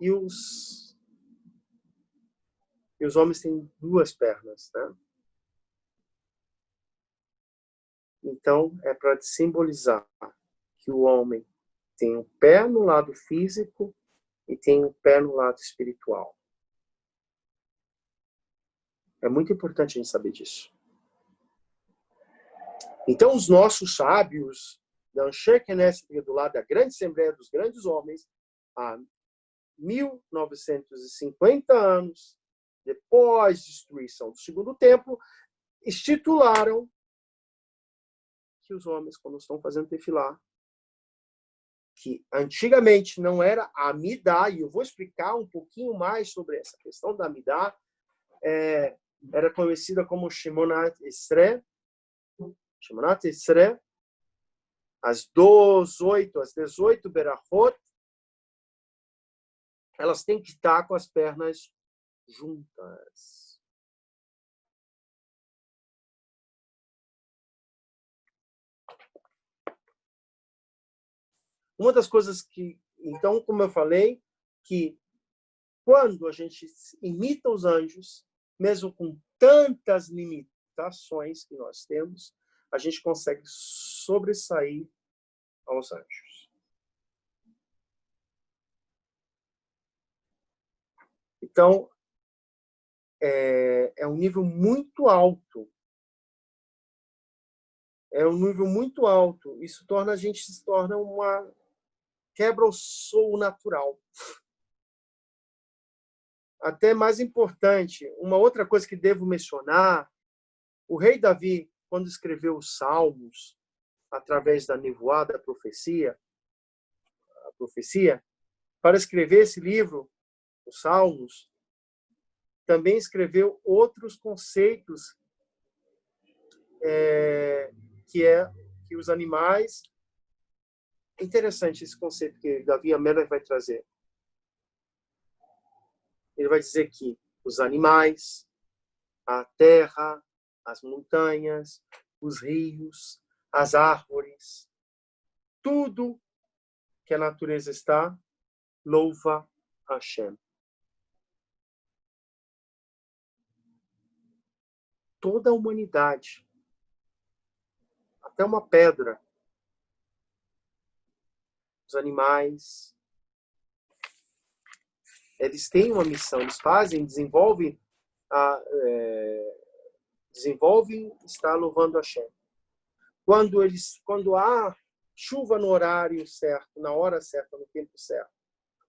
e os homens têm 2 pernas, né? Então, é para simbolizar que o homem tem um pé no lado físico e tem um pé no lado espiritual. É muito importante a gente saber disso. Então, os nossos sábios, da Anshe Knesset, do lado da grande Assembleia dos Grandes Homens, há 1950 anos, depois da destruição do Segundo Templo, estipularam que os homens, quando estão fazendo tefilá, que antigamente não era a Amidá, e eu vou explicar um pouquinho mais sobre essa questão da Amidá, era conhecida como Shemonat Esrei, as 18 Berachot, elas têm que estar com as pernas juntas. Uma das coisas que, então, como eu falei, que quando a gente imita os anjos, mesmo com tantas limitações que nós temos, a gente consegue sobressair aos anjos. Então, é um nível muito alto. É um nível muito alto. Isso torna a gente se torna uma quebra o sou natural. Até mais importante, uma outra coisa que devo mencionar, o rei Davi, quando escreveu os Salmos, através da nevoada, a profecia, para escrever esse livro, os Salmos, também escreveu outros conceitos que os animais... Interessante esse conceito que Davi Amélia vai trazer. Ele vai dizer que os animais, a terra, as montanhas, os rios, as árvores, tudo que a natureza está, louva Hashem. Toda a humanidade, até uma pedra, os animais, eles têm uma missão, eles desenvolvem estar louvando Hashem. Quando há chuva no horário certo, na hora certa, no tempo certo,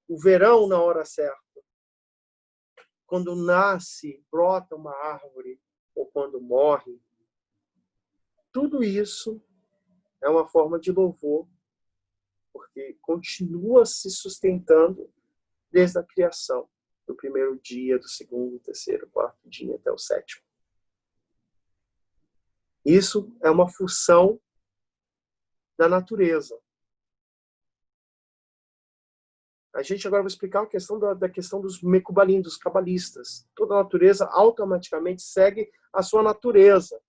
o verão na hora certa, quando nasce, brota uma árvore, ou quando morre, tudo isso é uma forma de louvor, porque continua se sustentando desde a criação, do primeiro dia, do segundo, terceiro, quarto dia, até o 7º. Isso é uma função da natureza. A gente agora vai explicar a questão da questão dos mecubalim, dos cabalistas. Toda a natureza automaticamente segue a sua natureza,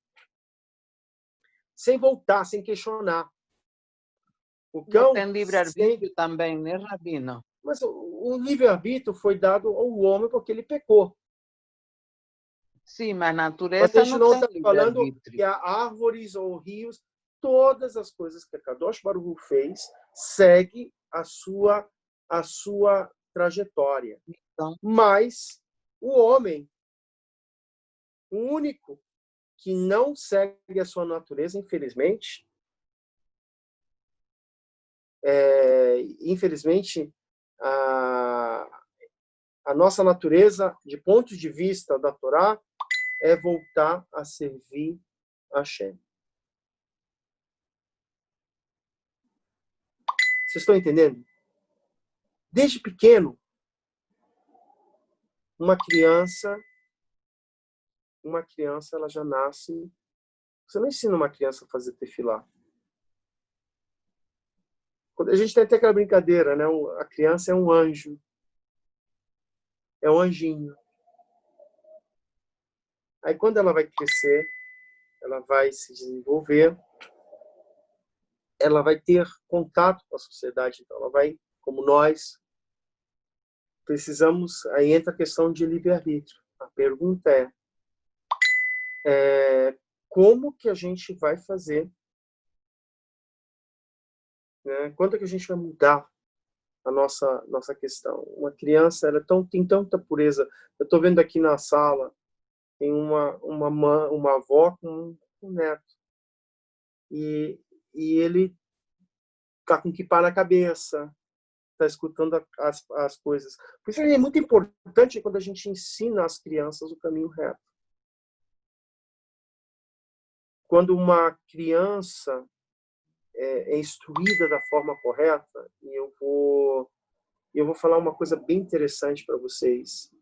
sem voltar, sem questionar. O cão tem livre-arbítrio também, né, Rabino? Mas o livre-arbítrio foi dado ao homem porque ele pecou. Sim, mas a natureza a gente não está tem falando que há árvores ou rios, todas as coisas que a Kadosh Baruch Hu fez segue a sua trajetória. Então, mas o homem, o único que não segue a sua natureza, infelizmente, a nossa natureza, de ponto de vista da Torá, é voltar a servir a Hashem. Vocês estão entendendo? Desde pequeno, uma criança ela já nasce... Você não ensina uma criança a fazer tefilá. A gente tem até aquela brincadeira, né? A criança é um anjo. É um anjinho. Aí, quando ela vai crescer, ela vai se desenvolver, ela vai ter contato com a sociedade. Então, ela vai, como nós, precisamos, aí entra a questão de livre-arbítrio. A pergunta como que a gente vai fazer, né? Quando é que a gente vai mudar a nossa questão? Uma criança, ela tem tanta pureza. Eu estou vendo aqui na sala, tem uma avó com um neto. E ele está com kippah na cabeça, está escutando as coisas. Por isso é muito importante quando a gente ensina às crianças o caminho reto. Quando uma criança é instruída da forma correta, e eu vou falar uma coisa bem interessante para vocês.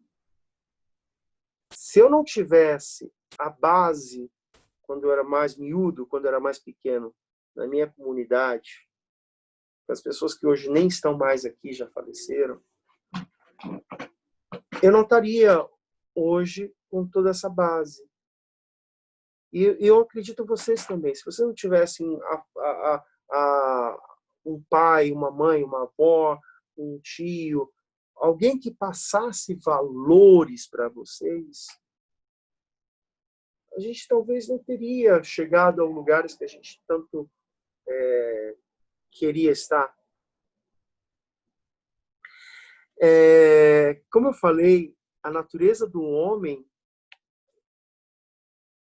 Se eu não tivesse a base, quando eu era mais miúdo, quando eu era mais pequeno, na minha comunidade, as pessoas que hoje nem estão mais aqui, já faleceram, eu não estaria hoje com toda essa base. E eu acredito vocês também. Se vocês não tivessem um pai, uma mãe, uma avó, um tio, alguém que passasse valores para vocês, a gente talvez não teria chegado a lugares que a gente tanto queria estar. Como eu falei, a natureza do homem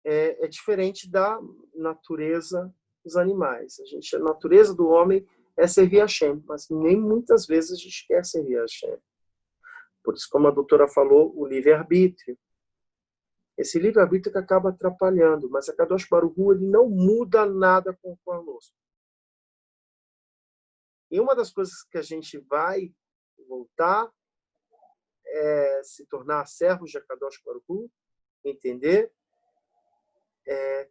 é diferente da natureza dos animais. A natureza do homem é servir a Hashem, mas nem muitas vezes a gente quer servir a Hashem. Por isso, como a doutora falou, o livre-arbítrio. Esse livre-arbítrio que acaba atrapalhando, mas a Kadosh Baruch Hu, ele não muda nada conosco. E uma das coisas que a gente vai voltar é se tornar servos de Kadosh Baruch Hu, entender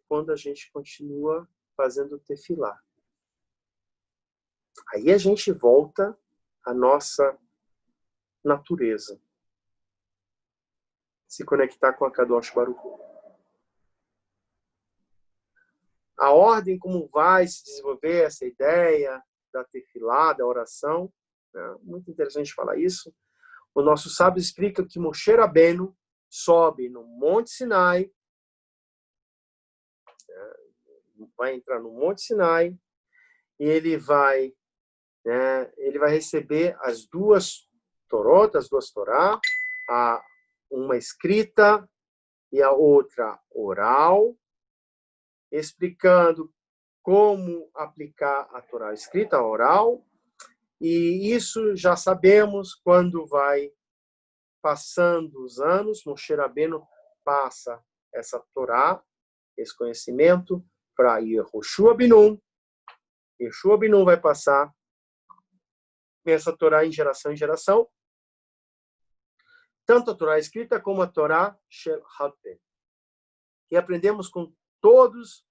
quando a gente continua fazendo tefilá. Aí a gente volta à nossa natureza. Se conectar com a Kadosh Baruch Hu. A ordem como vai se desenvolver essa ideia da tefilá, da oração, né? Muito interessante falar isso. O nosso sábio explica que Moshe Rabbeinu sobe no Monte Sinai, vai entrar no Monte Sinai, e ele vai receber as duas Torot, as duas Torá, uma escrita e a outra oral, explicando como aplicar a Torá escrita, a oral, e isso já sabemos quando vai passando os anos, Moshe Rabbeinu passa essa Torá, esse conhecimento, para Yehoshua Binun. Yehoshua Binun vai passar essa Torá em geração, tanto a Torá escrita como a Torá Shel Hal-Peh, que aprendemos com todos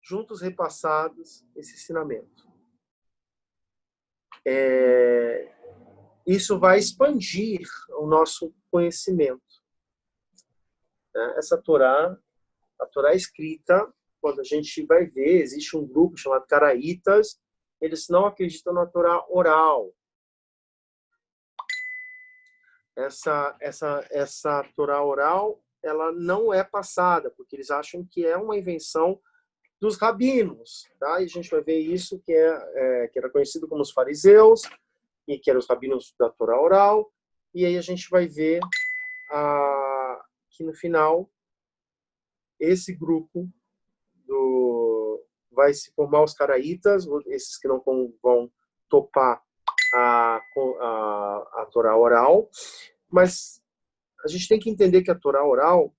juntos repassados esse ensinamento. Isso vai expandir o nosso conhecimento. Essa Torá, a Torá escrita, quando a gente vai ver, existe um grupo chamado Caraítas, eles não acreditam na Torá oral. Essa Torá oral, ela não é passada, porque eles acham que é uma invenção dos rabinos, tá? E a gente vai ver isso que era conhecido como os fariseus, e que eram os rabinos da Torá oral, e aí a gente vai ver que no final esse grupo vai se formar os caraítas, esses que não vão topar a Torá oral, mas a gente tem que entender que a Torá oral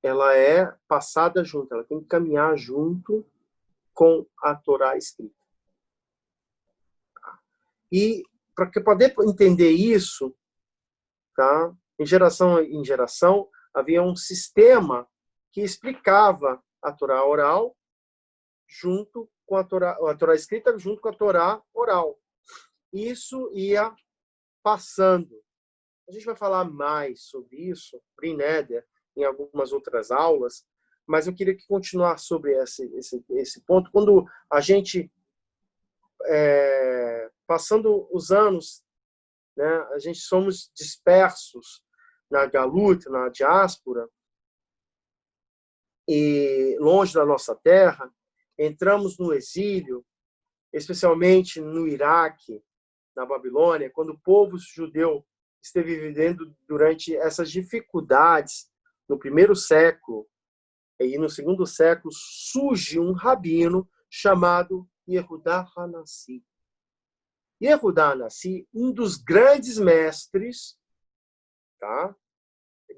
ela é passada junto, ela tem que caminhar junto com a Torá escrita. E para poder entender isso, tá? De geração em geração, havia um sistema que explicava a Torá oral junto com a Torá escrita junto com a Torá oral. Isso ia passando. A gente vai falar mais sobre isso, Brin Neder, em algumas outras aulas, mas eu queria continuar sobre esse ponto. Quando a gente, passando os anos, né? A gente somos dispersos na galuta, na diáspora, e longe da nossa terra, entramos no exílio, especialmente no Iraque, na Babilônia, quando o povo judeu esteve vivendo durante essas dificuldades no primeiro século, e no segundo século surge um rabino chamado Yehudá Hanassi. Yehudá Hanassi, um dos grandes mestres, tá,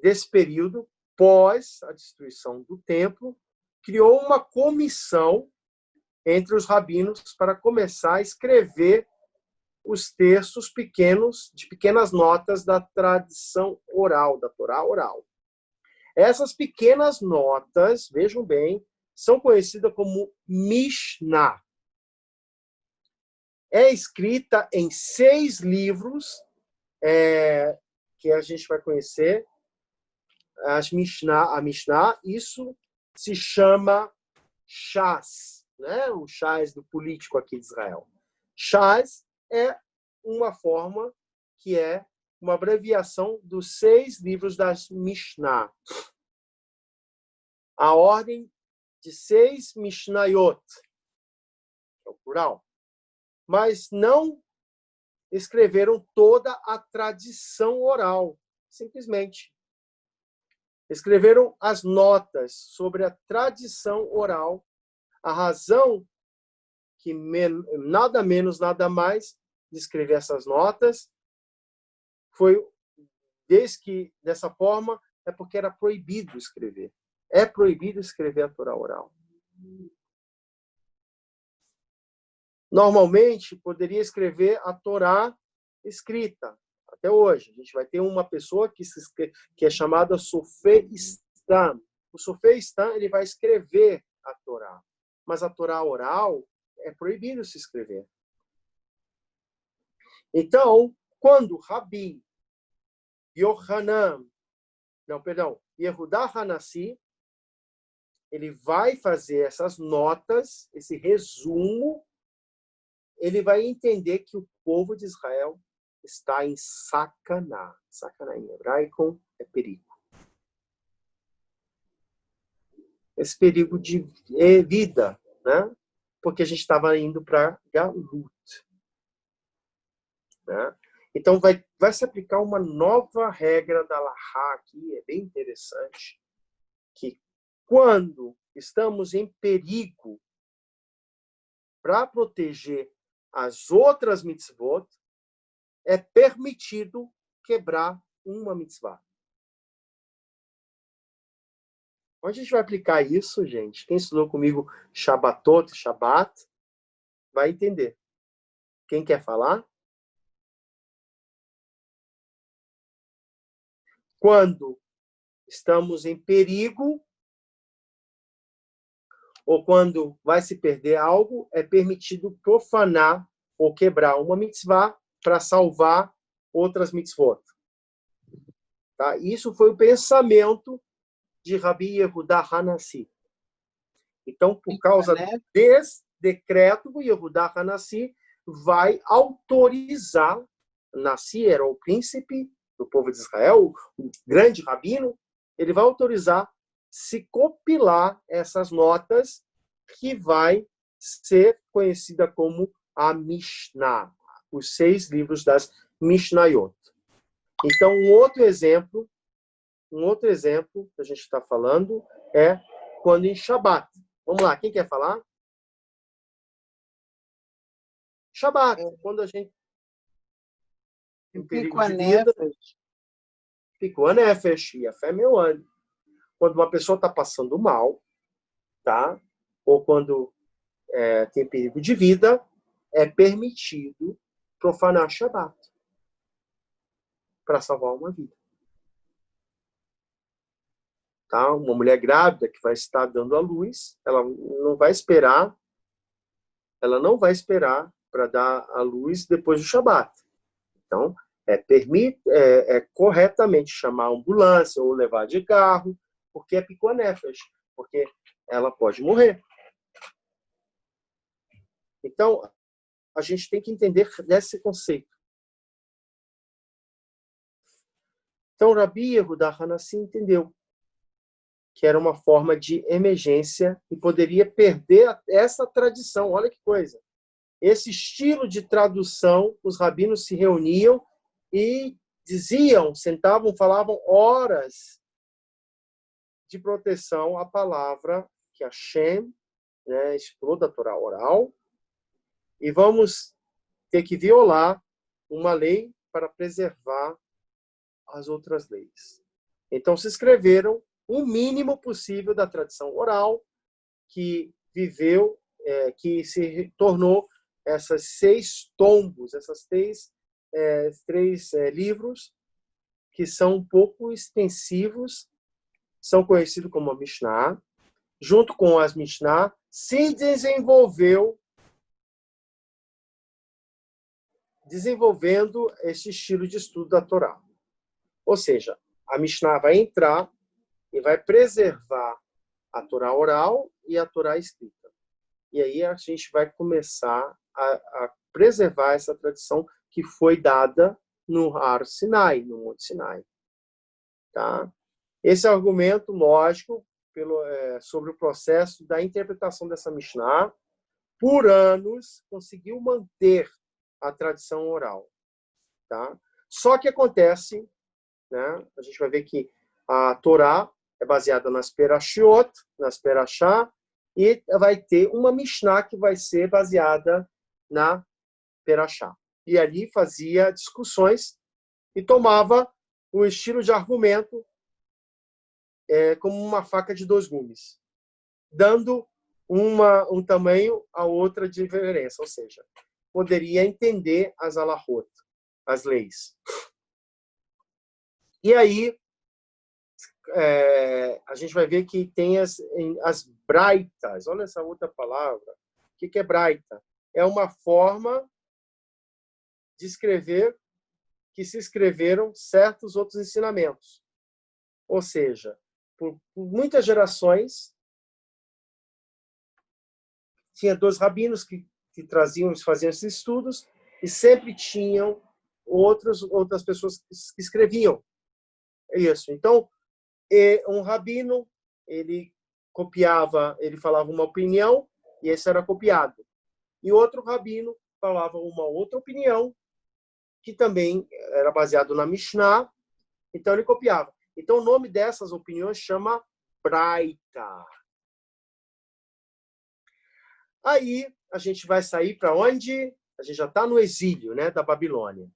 desse período, pós a destruição do templo, criou uma comissão entre os rabinos para começar a escrever os textos pequenos, de pequenas notas da tradição oral, da Torá oral. Essas pequenas notas, vejam bem, são conhecidas como Mishnah. É escrita em 6 livros, que a gente vai conhecer, a Mishnah, isso se chama Shas, né? O Shas do político aqui de Israel. Shas é uma forma que é uma abreviação dos 6 livros das Mishnah. A ordem de 6 Mishnayot, que é o plural, mas não escreveram toda a tradição oral, simplesmente. Escreveram as notas sobre a tradição oral, a razão que nada menos, nada mais de escrever essas notas foi, desde que dessa forma, é porque era proibido escrever. É proibido escrever a Torá oral. Normalmente, poderia escrever a Torá escrita. Até hoje. A gente vai ter uma pessoa que é chamada Sofé Stam. O Sofé Stam, ele vai escrever a Torá. Mas a Torá oral é proibido se escrever. Então, quando Rabi Yehudá Hanassi, ele vai fazer essas notas, esse resumo, ele vai entender que o povo de Israel está em sacaná. Sacaná em hebraico é perigo. Esse perigo de vida, né? Porque a gente estava indo para Galut, né? Então, vai se aplicar uma nova regra da Lahá aqui, é bem interessante, que quando estamos em perigo para proteger as outras mitzvot, é permitido quebrar uma mitzvah. Onde a gente vai aplicar isso, gente? Quem estudou comigo Shabbatot, Shabbat, vai entender. Quem quer falar? Quando estamos em perigo, ou quando vai se perder algo, é permitido profanar ou quebrar uma mitzvah para salvar outras mitzvot. Tá? Isso foi o pensamento de Rabi Yehudá Hanassi. Então, por causa desse decreto, o Yehudá Hanassi vai autorizar, Nassi era o príncipe do povo de Israel, o grande rabino, ele vai autorizar se compilar essas notas que vai ser conhecida como a Mishnah, os 6 livros das Mishnayot. Então, um outro exemplo que a gente está falando é quando em Shabat. Vamos lá, quem quer falar? Shabat, quando a gente em perigo de vida, ficou a nefesh, e a fé meu ano. Quando uma pessoa está passando mal, tá? Ou quando tem perigo de vida, é permitido profanar Shabat para salvar uma vida. Tá? Uma mulher grávida que vai estar dando à luz, ela não vai esperar para dar à luz depois do Shabat. Então, é corretamente chamar a ambulância ou levar de carro, porque é piconefas, porque ela pode morrer. Então, a gente tem que entender desse conceito. Então, Rabi Yehudá Hanassi entendeu que era uma forma de emergência e poderia perder essa tradição. Olha que coisa. Esse estilo de tradução, os rabinos se reuniam e diziam, sentavam, falavam horas de proteção à palavra que Hashem, né, explicou da Torá oral, e vamos ter que violar uma lei para preservar as outras leis. Então, se escreveram o mínimo possível da tradição oral que viveu, que se tornou essas 6 tombos, essas três livros que são um pouco extensivos, são conhecidos como a Mishnah. Junto com as Mishnah, se desenvolvendo esse estilo de estudo da Torá. Ou seja, a Mishnah vai entrar e vai preservar a Torá oral e a Torá escrita. E aí a gente vai começar a preservar essa tradição que foi dada no Har Sinai, no Monte Sinai. Tá? Esse argumento lógico sobre o processo da interpretação dessa Mishnah, por anos, conseguiu manter a tradição oral. Tá? Só que acontece, né, a gente vai ver que a Torá é baseada nas Perashiot, nas Perashá, e vai ter uma Mishnah que vai ser baseada na Perashá. E ali fazia discussões e tomava o estilo de argumento como uma faca de 2 gumes, dando um tamanho a outra diferença, ou seja, poderia entender as alahot, as leis. E aí, a gente vai ver que tem as braitas. Olha essa outra palavra. O que é braita? É uma forma de escrever que se escreveram certos outros ensinamentos. Ou seja, por muitas gerações, tinha 2 rabinos que faziam esses estudos e sempre tinham outras pessoas que escreviam. É isso. Então, um rabino, ele copiava, ele falava uma opinião e esse era copiado. E outro rabino falava uma outra opinião que também era baseado na Mishnah, então ele copiava. Então o nome dessas opiniões chama Braita. Aí a gente vai sair para onde? A gente já está no exílio, né, da Babilônia.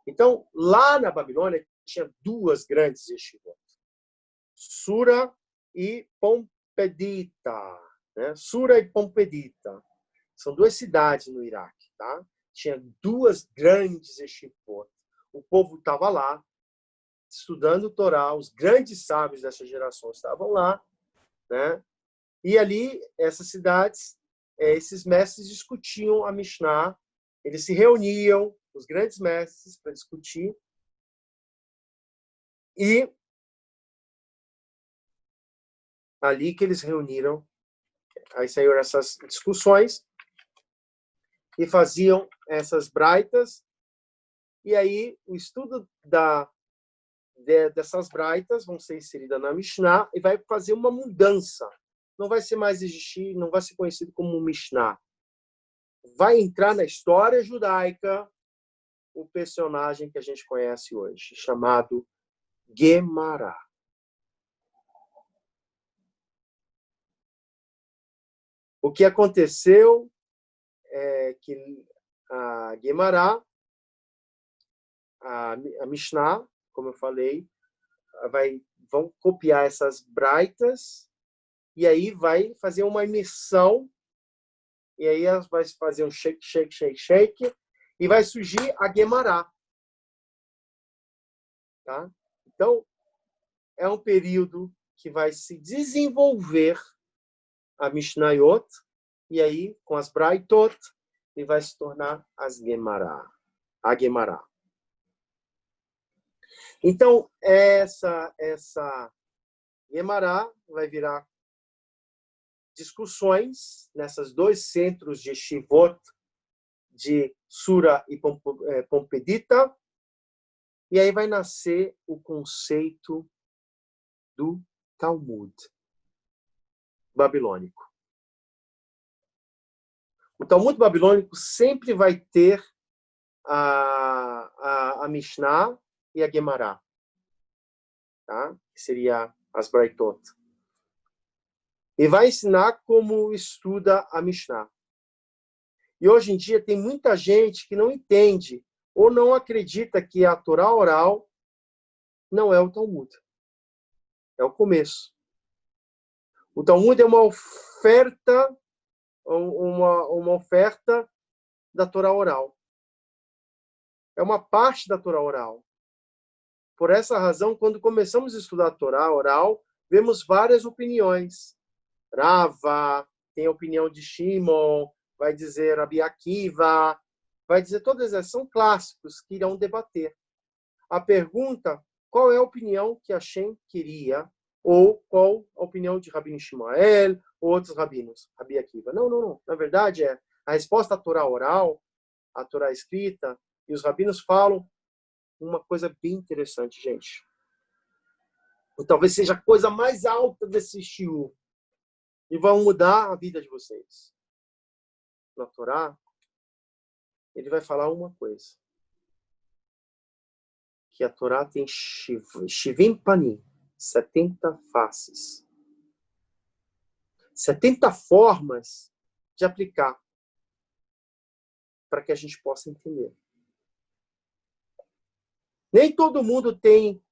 Então, lá na Babilônia tinha 2 grandes yeshivot. Sura e Pompedita, né? Sura e Pompedita. São 2 cidades no Iraque, tá? Tinha 2 grandes yeshivot. O povo estava lá, estudando o Torá, os grandes sábios dessa geração estavam lá, né? E ali, essas cidades, esses mestres discutiam a Mishnah, eles se reuniam, os grandes mestres, para discutir, e ali que eles reuniram, aí saíram essas discussões, e faziam essas braitas, e aí o estudo dessas braitas vão ser inseridas na Mishnah e vai fazer uma mudança. Não vai ser mais existir, não vai ser conhecido como Mishnah. Vai entrar na história judaica o personagem que a gente conhece hoje, chamado Guemará. O que aconteceu é que a Guemará, a Mishnah, como eu falei, vão copiar essas braitas e aí vai fazer uma imersão e aí elas vai fazer um shake, shake, shake, shake e vai surgir a Guemará. Tá? Então, é um período que vai se desenvolver a Mishnayot e aí, com as Braitot, ele vai se tornar a Guemará. Então, essa Guemará vai virar discussões nessas 2 centros de Shivot, de Sura e Pompedita, E aí vai nascer o conceito do Talmud babilônico. O Talmud babilônico sempre vai ter a Mishnah e a Gemara, tá? Que seria as Braitot. E vai ensinar como estuda a Mishnah. E hoje em dia tem muita gente que não entende ou não acredita que a Torá oral não é o Talmud. É o começo. O Talmud é uma oferta da Torá oral. É uma parte da Torá oral. Por essa razão, quando começamos a estudar a Torá oral, vemos várias opiniões. Rava, tem a opinião de Shimon, vai dizer Rabi Akiva, vai dizer todas essas são clássicos que irão debater. A pergunta, qual é a opinião que Hashem queria, ou qual a opinião de Rabino Shmuel, ou outros rabinos, Rabi Akiva. Não. Na verdade, a resposta à Torá oral, à Torá escrita, e os rabinos falam uma coisa bem interessante, gente. Ou talvez seja a coisa mais alta desse shiur. E vão mudar a vida de vocês. Na Torá, ele vai falar uma coisa. Que a Torá tem Shivim Panim, 70 faces. 70 formas de aplicar para que a gente possa entender. Nem todo mundo tem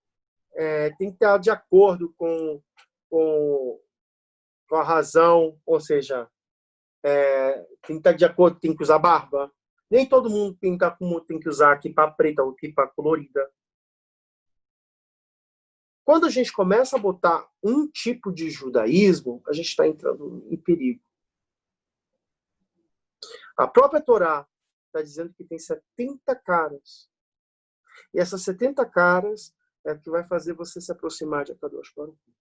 que estar de acordo com a razão, ou seja, tem que estar de acordo, tem que usar barba. Nem todo mundo tem que usar kippah preta ou kippah colorida. Quando a gente começa a botar um tipo de judaísmo, a gente está entrando em perigo. A própria Torá está dizendo que tem 70 caras. E essas 70 caras é o que vai fazer você se aproximar de Akadosh Baruch Hu.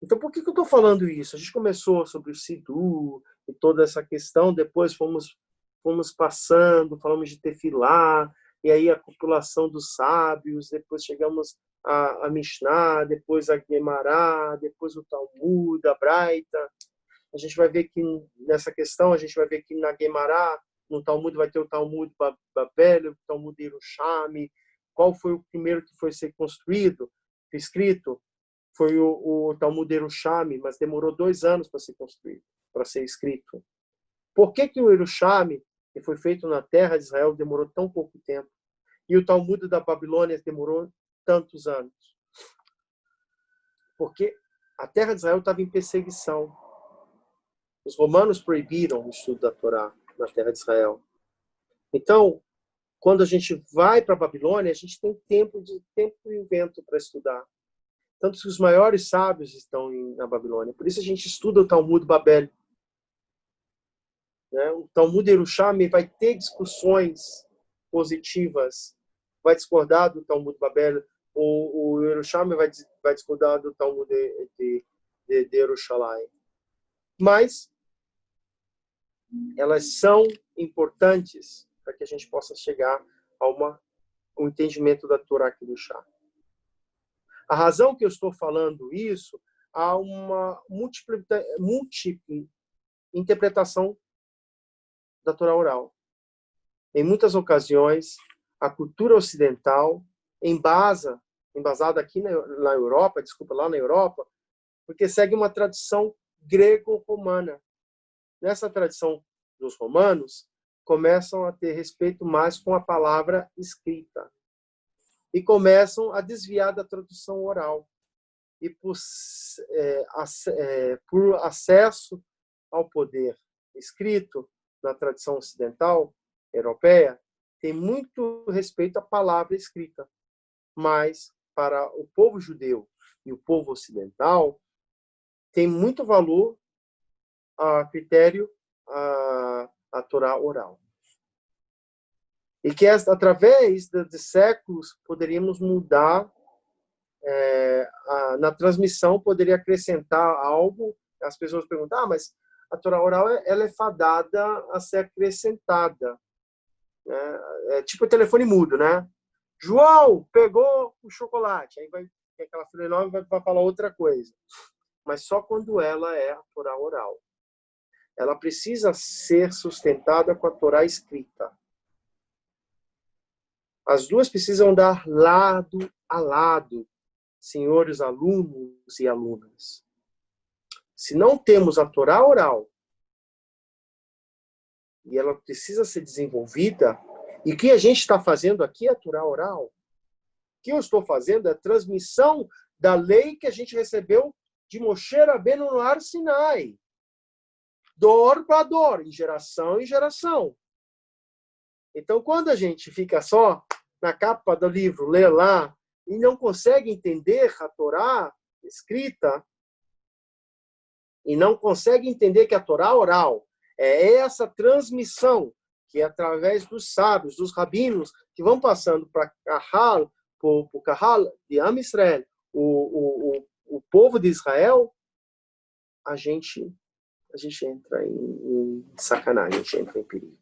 Então, por que eu estou falando isso? A gente começou sobre o Sidur e toda essa questão, depois fomos passando, falamos de Tefilá, e aí a população dos sábios, depois chegamos a Mishnah, depois a Gemara, depois o Talmud, a Braita. A gente vai ver que nessa questão, a gente vai ver que na Gemara, no Talmud vai ter o Talmud Babel, o Talmud Yerushalmi. Qual foi o primeiro que foi ser construído, escrito? Foi o Talmud Yerushalmi, mas demorou 2 anos para ser construído, para ser escrito. Por que o Yerushalmi, que foi feito na terra de Israel, demorou tão pouco tempo? E o Talmud da Babilônia demorou tantos anos? Porque a terra de Israel estava em perseguição. Os romanos proibiram o estudo da Torá na terra de Israel. Então, quando a gente vai para a Babilônia, a gente tem tempo e vento para estudar. Tanto que os maiores sábios estão na Babilônia. Por isso a gente estuda o Talmud Babel. O Talmud Yerushalmi vai ter discussões positivas. Vai discordar do Talmud Babel. O Yerushalmi vai discordar do Talmud de Yerushalayim. Mas elas são importantes para que a gente possa chegar a um entendimento da Torá Kedushá. A razão que eu estou falando isso, há uma múltipla interpretação da Torá oral. Em muitas ocasiões, a cultura ocidental embasada aqui na Europa, lá na Europa, porque segue uma tradição grego-romana. Nessa tradição dos romanos, começam a ter respeito mais com a palavra escrita. E começam a desviar da tradução oral. E por acesso ao poder escrito na tradição ocidental, europeia, tem muito respeito à palavra escrita. Mas, para o povo judeu e o povo ocidental, tem muito valor a critério a Torá oral. E que através de séculos poderíamos mudar, na transmissão poderia acrescentar algo. As pessoas perguntam, mas a Torá oral ela é fadada a ser acrescentada. É tipo o telefone mudo, né? João, pegou o chocolate. Aí vai aquela filha enorme vai falar outra coisa. Mas só quando ela é a Torá oral. Ela precisa ser sustentada com a Torá escrita. As duas precisam andar lado a lado, senhores alunos e alunas. Se não temos a Torá oral, e ela precisa ser desenvolvida, e o que a gente está fazendo aqui é a Torá oral. O que eu estou fazendo é a transmissão da lei que a gente recebeu de Moshe Rabbeinu no Har Sinai. Dor para dor, em geração em geração. Então, quando a gente fica só na capa do livro, lê lá, e não consegue entender a Torá escrita, e não consegue entender que a Torá oral é essa transmissão, que é através dos sábios, dos rabinos, que vão passando para o Kahal de Am Israel, o povo de Israel, a gente entra em sacanagem, a gente entra em perigo.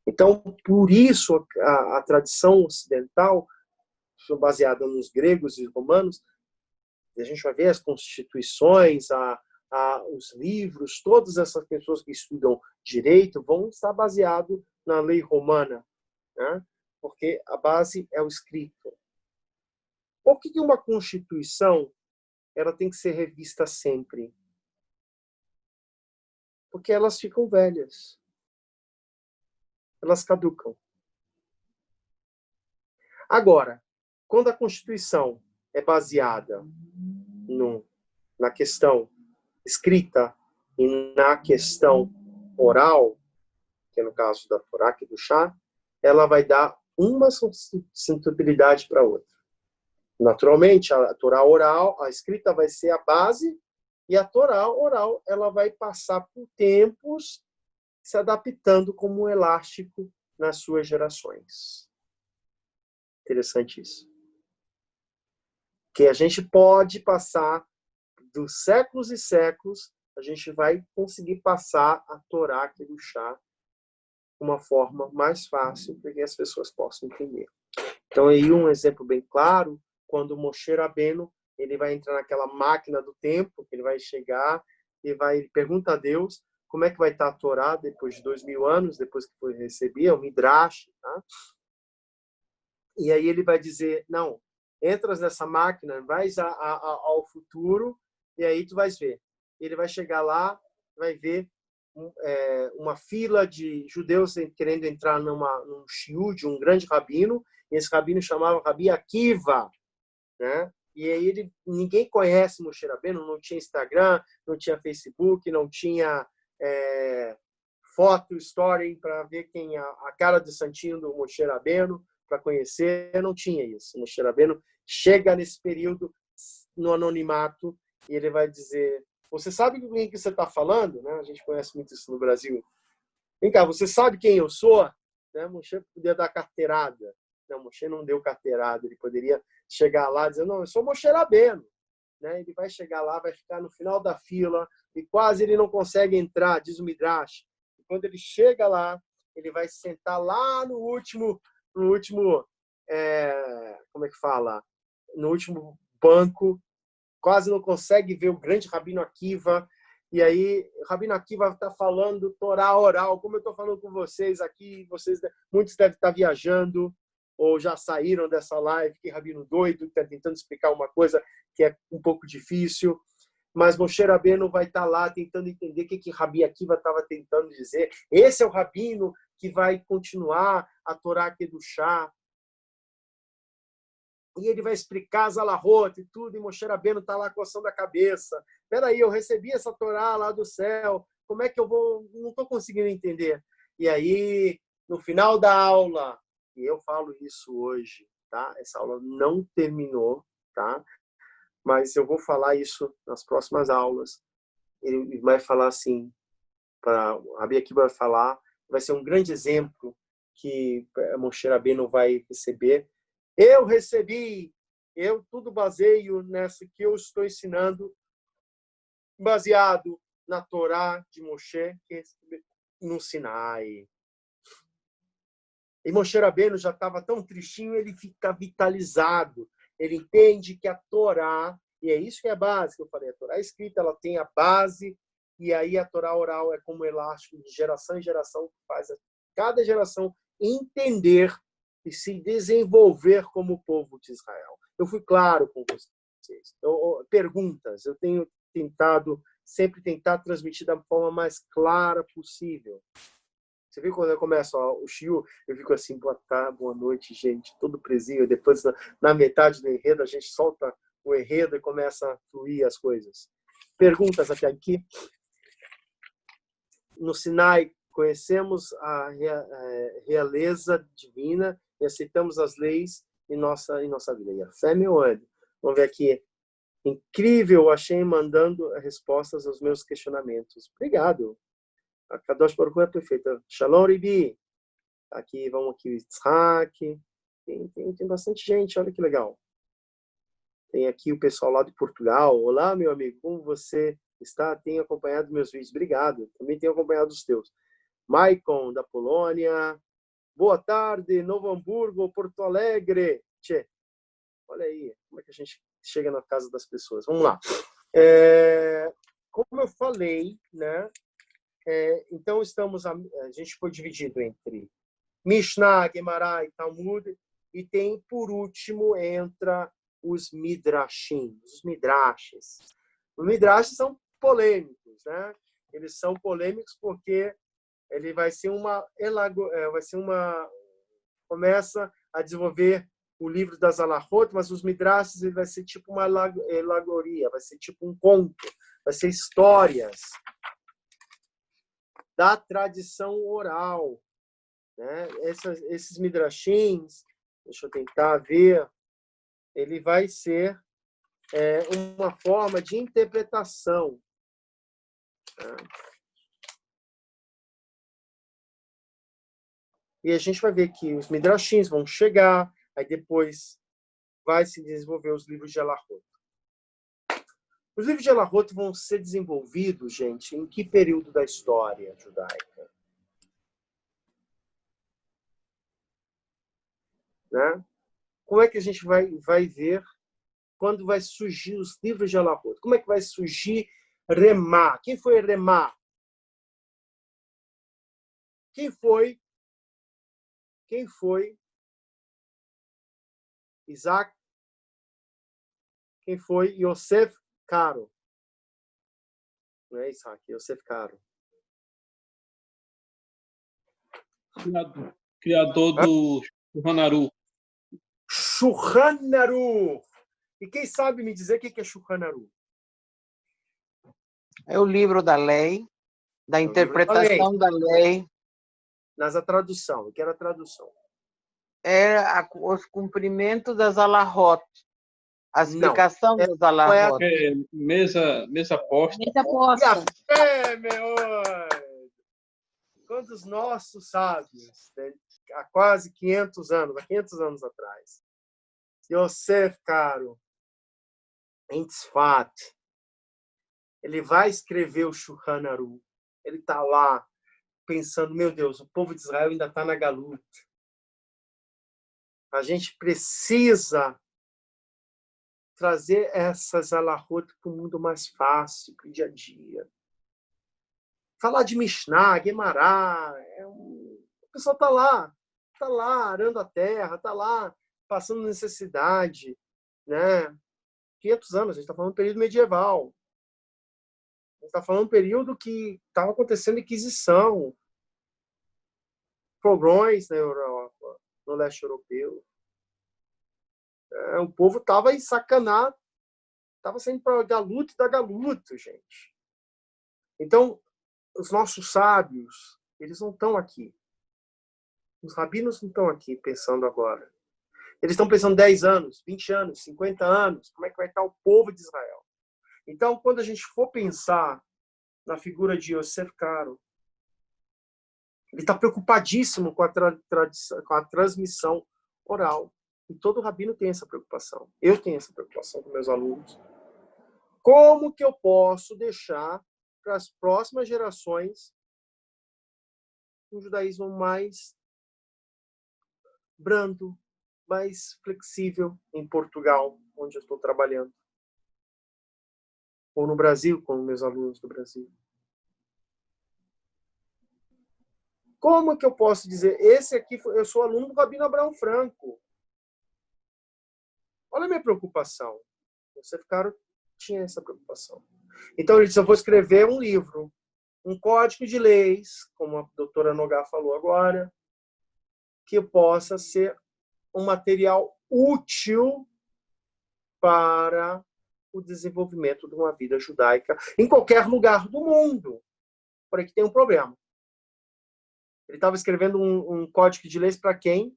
Então, por isso, a tradição ocidental, baseada nos gregos e romanos, a gente vai ver as constituições, os livros, todas essas pessoas que estudam direito vão estar baseados na lei romana, né? Porque a base é o escrito. Por que uma constituição ela tem que ser revista sempre? Porque elas ficam velhas. Elas caducam. Agora, quando a Constituição é baseada na questão escrita e na questão oral, que é no caso da Torá e do Chá, ela vai dar uma sustentabilidade para a outra. Naturalmente, a Torá oral, a escrita vai ser a base, e a Torá oral ela vai passar por tempos se adaptando como um elástico nas suas gerações. Interessante isso. Que a gente pode passar dos séculos e séculos, a gente vai conseguir passar a Torá e o Chá de uma forma mais fácil para que as pessoas possam entender. Então, aí um exemplo bem claro, quando Moshe Rabbeinu ele vai entrar naquela máquina do tempo, ele vai chegar e vai perguntar a Deus como é que vai estar a Torá depois de 2000 anos, depois que foi recebida, o Midrash, tá? E aí ele vai dizer, não, entras nessa máquina, vais ao futuro, e aí tu vais ver. Ele vai chegar lá, vai ver uma fila de judeus querendo entrar num shiur de um grande rabino, e esse rabino chamava Rabi Akiva, né? E aí ninguém conhece Moshe Rabbeinu, não tinha Instagram, não tinha Facebook, não tinha foto, story para ver quem a cara do santinho do Moshe Rabbeinu, para conhecer, não tinha isso. O Moshe Rabbeinu chega nesse período no anonimato e ele vai dizer, você sabe com quem que você está falando? Né? A gente conhece muito isso no Brasil. Vem cá, você sabe quem eu sou? Né? Moshe podia dar carteirada. Não, Moshe não deu carteirada. Ele poderia chegar lá e dizer, não, eu sou Moshe Rabbeinu. Né? Ele vai chegar lá, vai ficar no final da fila e quase ele não consegue entrar, diz o Midrash. E quando ele chega lá, ele vai sentar lá no último como é que fala? No último banco, quase não consegue ver o grande Rabino Akiva. E aí, o Rabino Akiva está falando Torá oral, como eu estou falando com vocês aqui, muitos devem estar viajando ou já saíram dessa live, que Rabino doido, está tentando explicar uma coisa que é um pouco difícil, mas Moshe Rabbeinu vai estar lá tentando entender o que Rabi Akiva estava tentando dizer. Esse é o Rabino que vai continuar a Torá Kedushá. E ele vai explicar as alahot e tudo, e Moshe Rabbeinu está lá coçando a cabeça. Espera aí, eu recebi essa Torá lá do céu, como é que eu vou... Não estou conseguindo entender. E aí, no final da aula, e eu falo isso hoje, tá? Essa aula não terminou, tá? Mas eu vou falar isso nas próximas aulas. Ele vai falar assim, a Rabi Akiva vai falar, vai ser um grande exemplo que Moshe Rabbeinu vai receber. Eu recebi, eu tudo baseio nessa que eu estou ensinando, baseado na Torá de Moshe, que no Sinai. E Moshe Rabbeinu já estava tão tristinho, ele fica vitalizado. Ele entende que a Torá, e é isso que é a base que eu falei, a Torá escrita, ela tem a base, e aí a Torá oral é como um elástico de geração em geração, que faz cada geração entender e se desenvolver como o povo de Israel. Eu fui claro com vocês. Perguntas, eu tenho tentado, sempre tentar transmitir da forma mais clara possível. Você viu quando eu começo o shiur, eu fico assim, boa tarde, boa noite, gente, todo presinho. Depois, na metade do enredo, a gente solta o enredo e começa a fluir as coisas. Perguntas até aqui. No Sinai, conhecemos a realeza divina e aceitamos as leis em nossa vida. E a fé, meu anjo. Vamos ver aqui. Incrível, achei mandando respostas aos meus questionamentos. Obrigado. A Kadosh Baruch Hu é perfeita. Shalom, Ribi. Aqui, vamos aqui, o Yitzhak. Tem bastante gente, olha que legal. Tem aqui o pessoal lá de Portugal. Olá, meu amigo, como você está? Tenho acompanhado meus vídeos. Obrigado. Também tenho acompanhado os teus. Maicon, da Polônia. Boa tarde, Novo Hamburgo, Porto Alegre. Tchê. Olha aí, como é que a gente chega na casa das pessoas. Vamos lá. Como eu falei, né? Então, a gente foi dividido entre Mishnah, Gemara e Talmud, e tem, por último, entra os Midrashim, os Midrashes. Os Midrashes são polêmicos, né? Eles são polêmicos porque ele começa a desenvolver o livro das Alahot, mas os Midrashes ele vai ser tipo uma alegoria, vai ser tipo um conto, vai ser histórias da tradição oral, né? Esses midrashins, deixa eu tentar ver, ele vai ser uma forma de interpretação. Né? E a gente vai ver que os midrashins vão chegar, aí depois vai se desenvolver os livros de Alahot. Os livros de Alahot vão ser desenvolvidos, gente, em que período da história judaica? Né? Como é que a gente vai ver quando vai surgir os livros de Alahot? Como é que vai surgir Remá? Quem foi Remá? Quem foi Isaac? Quem foi Yosef Karo? Não é Isaac, Yosef Karo. Criador do Shulchan Aruch. Shulchan Aruch. E quem sabe me dizer o que é Shulchan Aruch? É o livro da lei, da interpretação da lei. Mas a tradução, eu quero a tradução. É os cumprimentos das Alahot. A explicação das Alahot. Mesa posta. Mesa posta. Meu! Quando os nossos sábios, há quase 500 anos atrás, Yosef Karo, em Tzfat, ele vai escrever o Shulchan Aruch. Ele está lá pensando, meu Deus, o povo de Israel ainda está na galuta. A gente precisa trazer essas alahot para o mundo mais fácil, para o dia a dia. Falar de Mishnah, Gemara, o pessoal está lá arando a terra, está lá passando necessidade, né? 500 anos, a gente está falando do período medieval. A gente está falando do período que estava acontecendo inquisição, pogroms na Europa, no leste europeu. O povo estava ensacanado, estava saindo para galuto da galuto, gente. Então, os nossos sábios, eles não estão aqui. Os rabinos não estão aqui pensando agora. Eles estão pensando 10 anos, 20 anos, 50 anos, como é que vai estar o povo de Israel. Então, quando a gente for pensar na figura de Yosef Karo, ele está preocupadíssimo com a transmissão oral. E todo rabino tem essa preocupação. Eu tenho essa preocupação com meus alunos. Como que eu posso deixar para as próximas gerações um judaísmo mais brando, mais flexível em Portugal, onde eu estou trabalhando. Ou no Brasil, com meus alunos do Brasil. Como que eu posso dizer? Esse aqui, eu sou aluno do Rabino Abraão Franco. Olha a minha preocupação. Você tinha essa preocupação. Então, ele disse, eu vou escrever um livro, um código de leis, como a doutora Nogá falou agora, que possa ser um material útil para o desenvolvimento de uma vida judaica em qualquer lugar do mundo. Porém, que tem um problema. Ele estava escrevendo um código de leis para quem?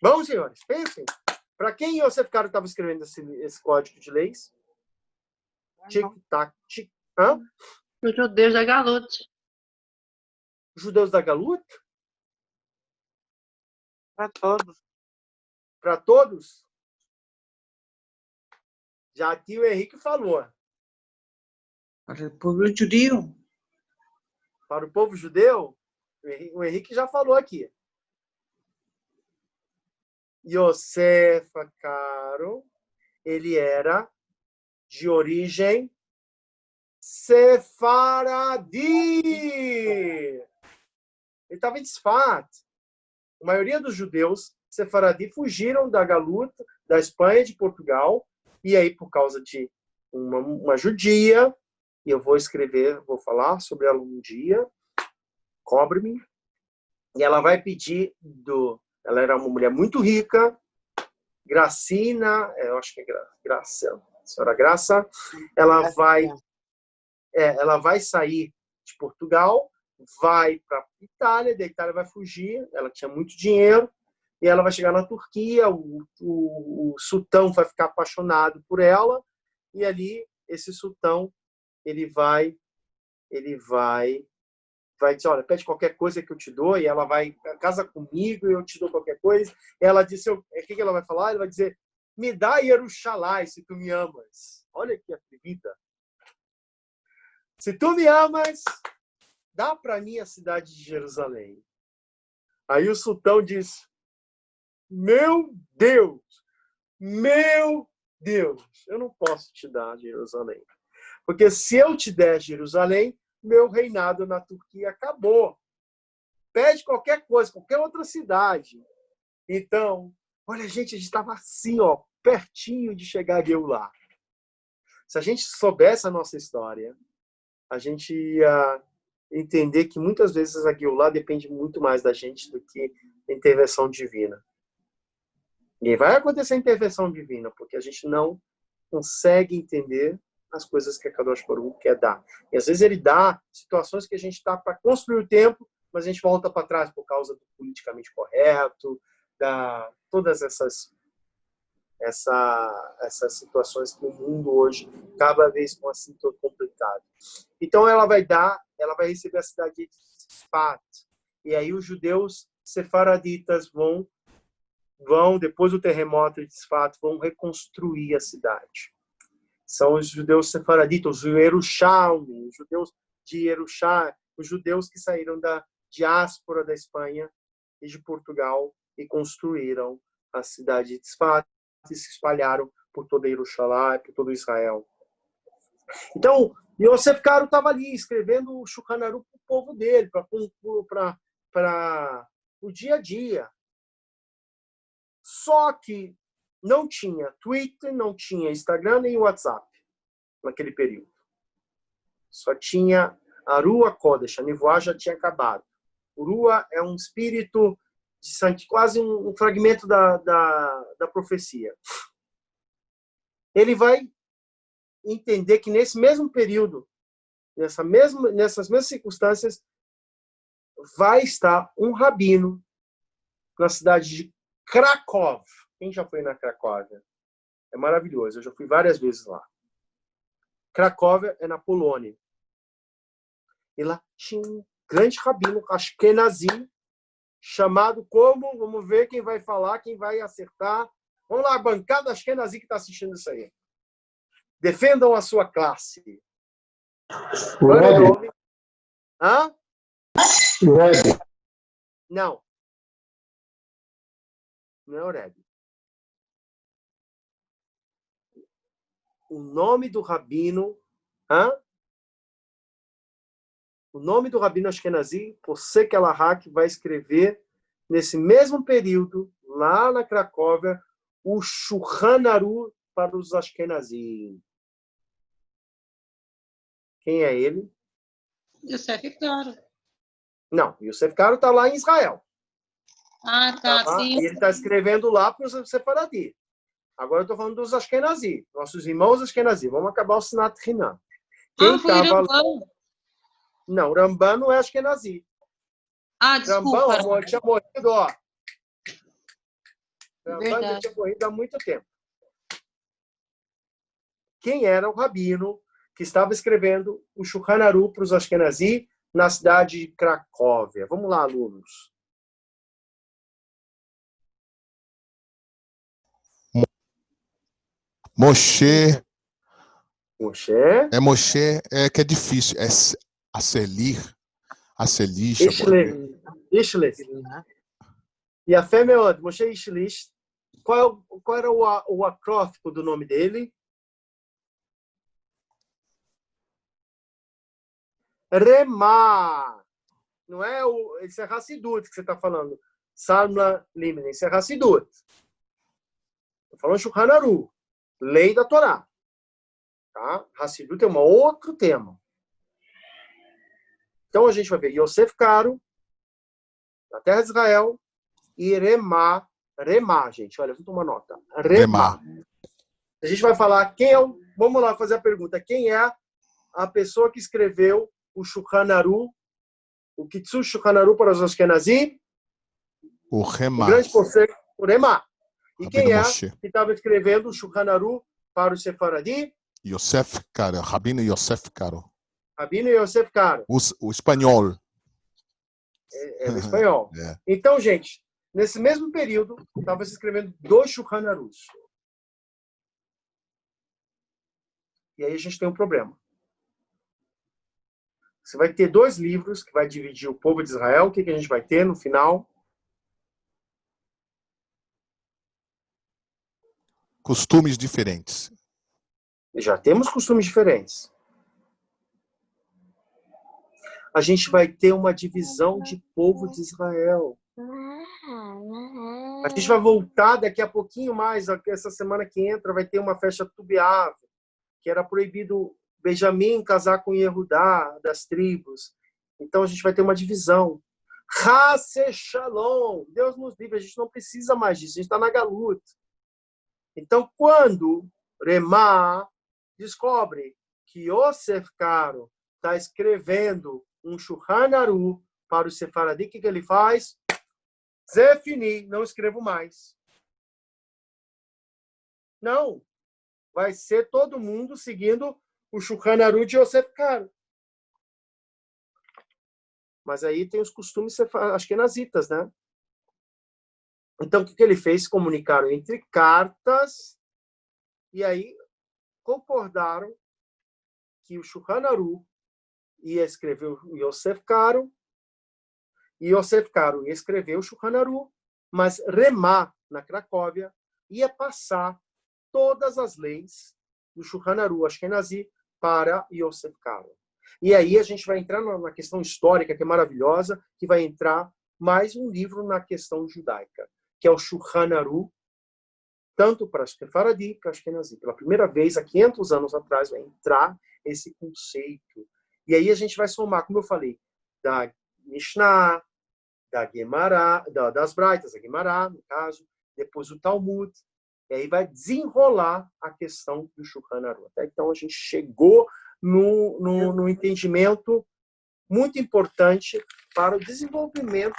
Vamos, senhores, pensem. Para quem Yosef Karo estava escrevendo esse código de leis? Tic-tac, tic. Hã? Os judeus da Galut. Os judeus da Galut? Para todos. Para todos? Já aqui o Henrique falou. Para o povo judeu. Para o povo judeu? O Henrique já falou aqui. Yosef Karo, ele era de origem sefaradi. Ele estava em Tzfat. A maioria dos judeus sefaradi fugiram da Galut, da Espanha, de Portugal, e aí por causa de uma judia, e eu vou falar sobre ela um dia, cobre-me, e ela vai pedir ela era uma mulher muito rica, Gracina, eu acho que é Graça, senhora Graça, ela vai sair de Portugal, vai para a Itália, da Itália vai fugir, ela tinha muito dinheiro, e ela vai chegar na Turquia, o sultão vai ficar apaixonado por ela, e ali esse sultão ele vai dizer, olha, pede qualquer coisa que eu te dou, e ela vai, casa comigo e eu te dou qualquer coisa. E ela disse, o que ela vai falar? Ela vai dizer, me dá Yerushalai se tu me amas. Olha que atrevida. Se tu me amas, dá para mim a cidade de Jerusalém. Aí o sultão diz, meu Deus, eu não posso te dar Jerusalém. Porque se eu te der Jerusalém, meu reinado na Turquia acabou. Pede qualquer coisa, qualquer outra cidade. Então, olha, a gente estava assim, ó, pertinho de chegar a Geulah. Se a gente soubesse a nossa história, a gente ia entender que muitas vezes a Geulah depende muito mais da gente do que a intervenção divina. E vai acontecer a intervenção divina, porque a gente não consegue entender as coisas que a Kadosh Baruch quer dar. E às vezes ele dá situações que a gente está para construir o tempo, mas a gente volta para trás por causa do politicamente correto, todas essas situações que o mundo hoje cada vez mais assim todo complicado. Então ela vai receber a cidade de Tzfat. E aí os judeus sefaraditas vão depois do terremoto de Tzfat, vão reconstruir a cidade. São os judeus sefaraditas, os Yerushalmi, os judeus de Yerushá, os judeus que saíram da diáspora da Espanha e de Portugal e construíram a cidade de Tzfat e se espalharam por toda Jerusalém, por todo Israel. Então, Yosef Karo estava ali escrevendo o Shulchan Aruch para o povo dele, para o dia a dia. Só que não tinha Twitter, não tinha Instagram nem WhatsApp naquele período. Só tinha a Rua Kodesh, a Nevoá já tinha acabado. O Rua é um espírito de sangue, quase um fragmento da profecia. Ele vai entender que nesse mesmo período, nessas mesmas circunstâncias, vai estar um rabino na cidade de Krakow. Quem já foi na Cracóvia? É maravilhoso. Eu já fui várias vezes lá. Cracóvia é na Polônia. E lá tinha um grande rabino, Ashkenazi, chamado como? Vamos ver quem vai falar, quem vai acertar. Vamos lá, a bancada Ashkenazi que está assistindo isso aí. Defendam a sua classe. Qual é o nome? Hã? Não. Não é o Rebbe. O nome do rabino... O nome do rabino Ashkenazi, Posek Elahak, vai escrever, nesse mesmo período, lá na Cracóvia, o Shulchan Aruch para os Ashkenazi. Quem é ele? Yosef Karo. Não, Yosef Karo está lá em Israel. Ah, tá, sim. E ele está escrevendo lá para os Sefaradi. Agora eu estou falando dos Ashkenazi, nossos irmãos Ashkenazi. Vamos acabar o Sinat Hinam. Quem foi estava Rambam. Não, Ramban não é Ashkenazi. Ah, desculpa. Rambam tinha morrido, ó. Rambam já Verdade. tinha morrido há muito tempo. Quem era o rabino que estava escrevendo o Shulchan Aruch para os Ashkenazi na cidade de Cracóvia? Vamos lá, alunos. Moshe. Moshe. É Moshe, é que é difícil. É Aselir. Ishlis. E a fé meod, Moshe Ishlis. Qual era o acróstico do nome dele? Remá. Não é esse é Hassidut que você está falando. Salma Limne. Esse é Hassidut. Estou falando Shulchan Aruch. Lei da Torá. Tá? Hassidut é um outro tema. Então a gente vai ver Yosef Karo, na terra de Israel, e Remá, gente. Olha, vou tomar nota. Remá. A gente vai falar quem é o... Vamos lá fazer a pergunta. Quem é a pessoa que escreveu o Shulchan Aruch, o Kitsu Shulchan Aruch para os Ashkenazi? O Remá. O grande conselho, o Remá. E Rabino quem é Moshe. que estava escrevendo o Shulchan Aruch para o Sefaradi? Yosef Karo. Rabino Yosef Karo. Rabino Yosef Karo. O espanhol. É no espanhol. É. Então, gente, nesse mesmo período, estava se escrevendo 2 Shulchan Aruch. E aí a gente tem um problema. Você vai ter 2 livros que vai dividir o povo de Israel. O que a gente vai ter no final? Costumes diferentes. Já temos costumes diferentes. A gente vai ter uma divisão de povo de Israel. A gente vai voltar daqui a pouquinho mais, essa semana que entra, vai ter uma festa Tubiav, que era proibido Benjamim casar com Yehudá, das tribos. Então a gente vai ter uma divisão. Hasse Shalom. Deus nos livre, a gente não precisa mais disso, a gente está na Galut. Então, quando Remá descobre que Yosef Karo está escrevendo um Shulchan Aruch para o Sefaradi, o que ele faz? Zefini, não escrevo mais. Não. Vai ser todo mundo seguindo o Shulchan Aruch de Yosef Karo. Mas aí tem os costumes ashkenazitas, né? Então, o que ele fez? Comunicaram entre cartas e aí concordaram que o Shulchan Aruch ia escrever o Yosef Karo e Yosef Karo ia escrever o Shulchan Aruch, mas Remá, na Cracóvia, ia passar todas as leis do Shulchan Aruch Ashkenazi para Yosef Karo. E aí a gente vai entrar na questão histórica, que é maravilhosa, que vai entrar mais um livro na questão judaica, que é o Shulchan Aruch, tanto para Sefaradi como para Ashkenazi. Pela primeira vez, há 500 anos atrás, vai entrar esse conceito. E aí a gente vai somar, como eu falei, da Mishnah, da Gemara, das Braitas, a Gemara, no caso, depois o Talmud, e aí vai desenrolar a questão do Shulchan Aruch. Até então a gente chegou no entendimento muito importante para o desenvolvimento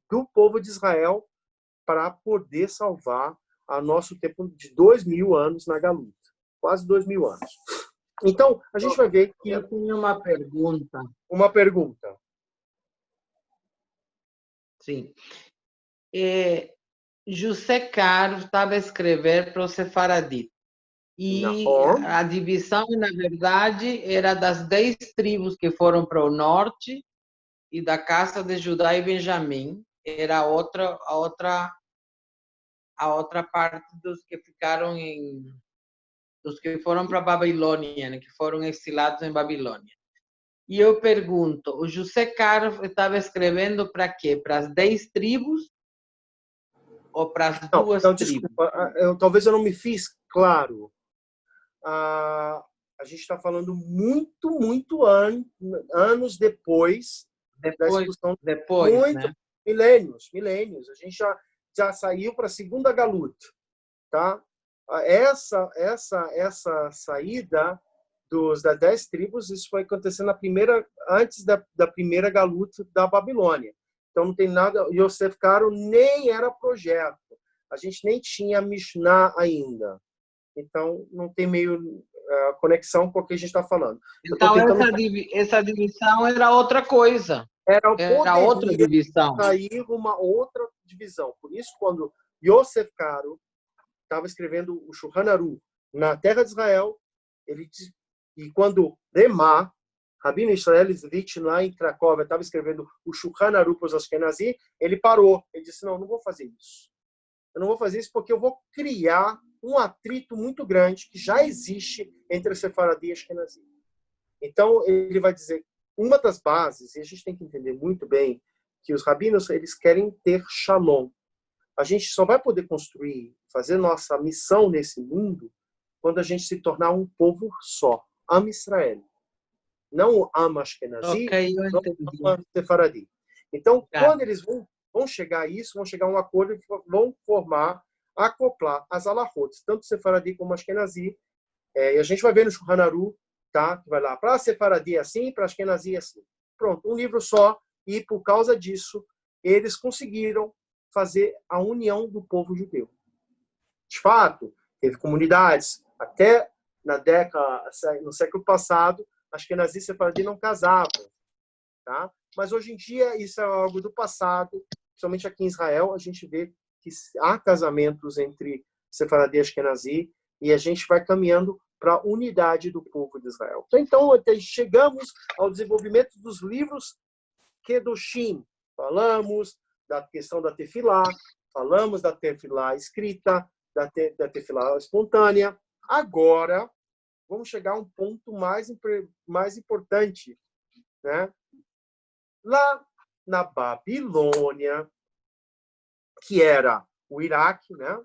do povo de Israel para poder salvar a nosso tempo de 2000 anos na Galuta. Quase 2000 anos. Então, a gente vai ver que... Eu tenho uma pergunta. Uma pergunta. Sim. José Caro estava a escrever para o Sefaradi. E a divisão, na verdade, era das 10 tribos que foram para o norte e da casa de Judá e Benjamim era a outra parte dos que ficaram dos que foram para a Babilônia, né, que foram exilados em Babilônia. E eu pergunto, o José Caro estava escrevendo para quê? Para as 10 tribos ou para as duas tribos? Desculpa, talvez eu não me fiz claro. A gente está falando muito anos depois da expulsão. Depois, né? Milênios. A gente já saiu para a segunda galuta, tá? Essa saída das 10 tribos, isso foi acontecendo antes da primeira galuta da Babilônia. Então não tem nada. Yosef Karo nem era projeto. A gente nem tinha Mishnah ainda. Então não tem meio conexão com o que a gente está falando. Então essa divisão era outra coisa. Era outra divisão. Sair uma outra divisão. Por isso, quando Yosef Karo estava escrevendo o Shulchan Aruch na terra de Israel, e quando Remá, Rabino Israel Zvitch, lá em Cracóvia, estava escrevendo o Shulchan Aruch para os Ashkenazi, ele parou. Ele disse, não vou fazer isso. Eu não vou fazer isso porque eu vou criar um atrito muito grande que já existe entre Sefaradi e Ashkenazi. Então, ele vai dizer, uma das bases, e a gente tem que entender muito bem, que os rabinos eles querem ter shalom. A gente só vai poder construir, fazer nossa missão nesse mundo, quando a gente se tornar um povo só, Am Israel. Não o Am Ashkenazi, não o Am Sefaradi. Então, quando eles vão chegar a isso, vão chegar a um acordo e vão acoplar as alahotes, tanto Sefaradi como Ashkenazi. E a gente vai ver no Shulchan Aruch, tá? Que vai lá, para Sefaradi é assim, para Ashkenazi é assim. Pronto, um livro só, e por causa disso, eles conseguiram fazer a união do povo judeu. De fato, teve comunidades, até no século passado, Ashkenazi e Sefaradi não casavam. Tá? Mas hoje em dia, isso é algo do passado, principalmente aqui em Israel, a gente vê que há casamentos entre Sefaradi e Ashkenazi, e a gente vai caminhando para a unidade do povo de Israel. Então, até chegamos ao desenvolvimento dos livros Kedoshim. Falamos da questão da tefilá, falamos da tefilá escrita, da tefilá espontânea. Agora, vamos chegar a um ponto mais importante, né? Lá na Babilônia, que era o Iraque, né?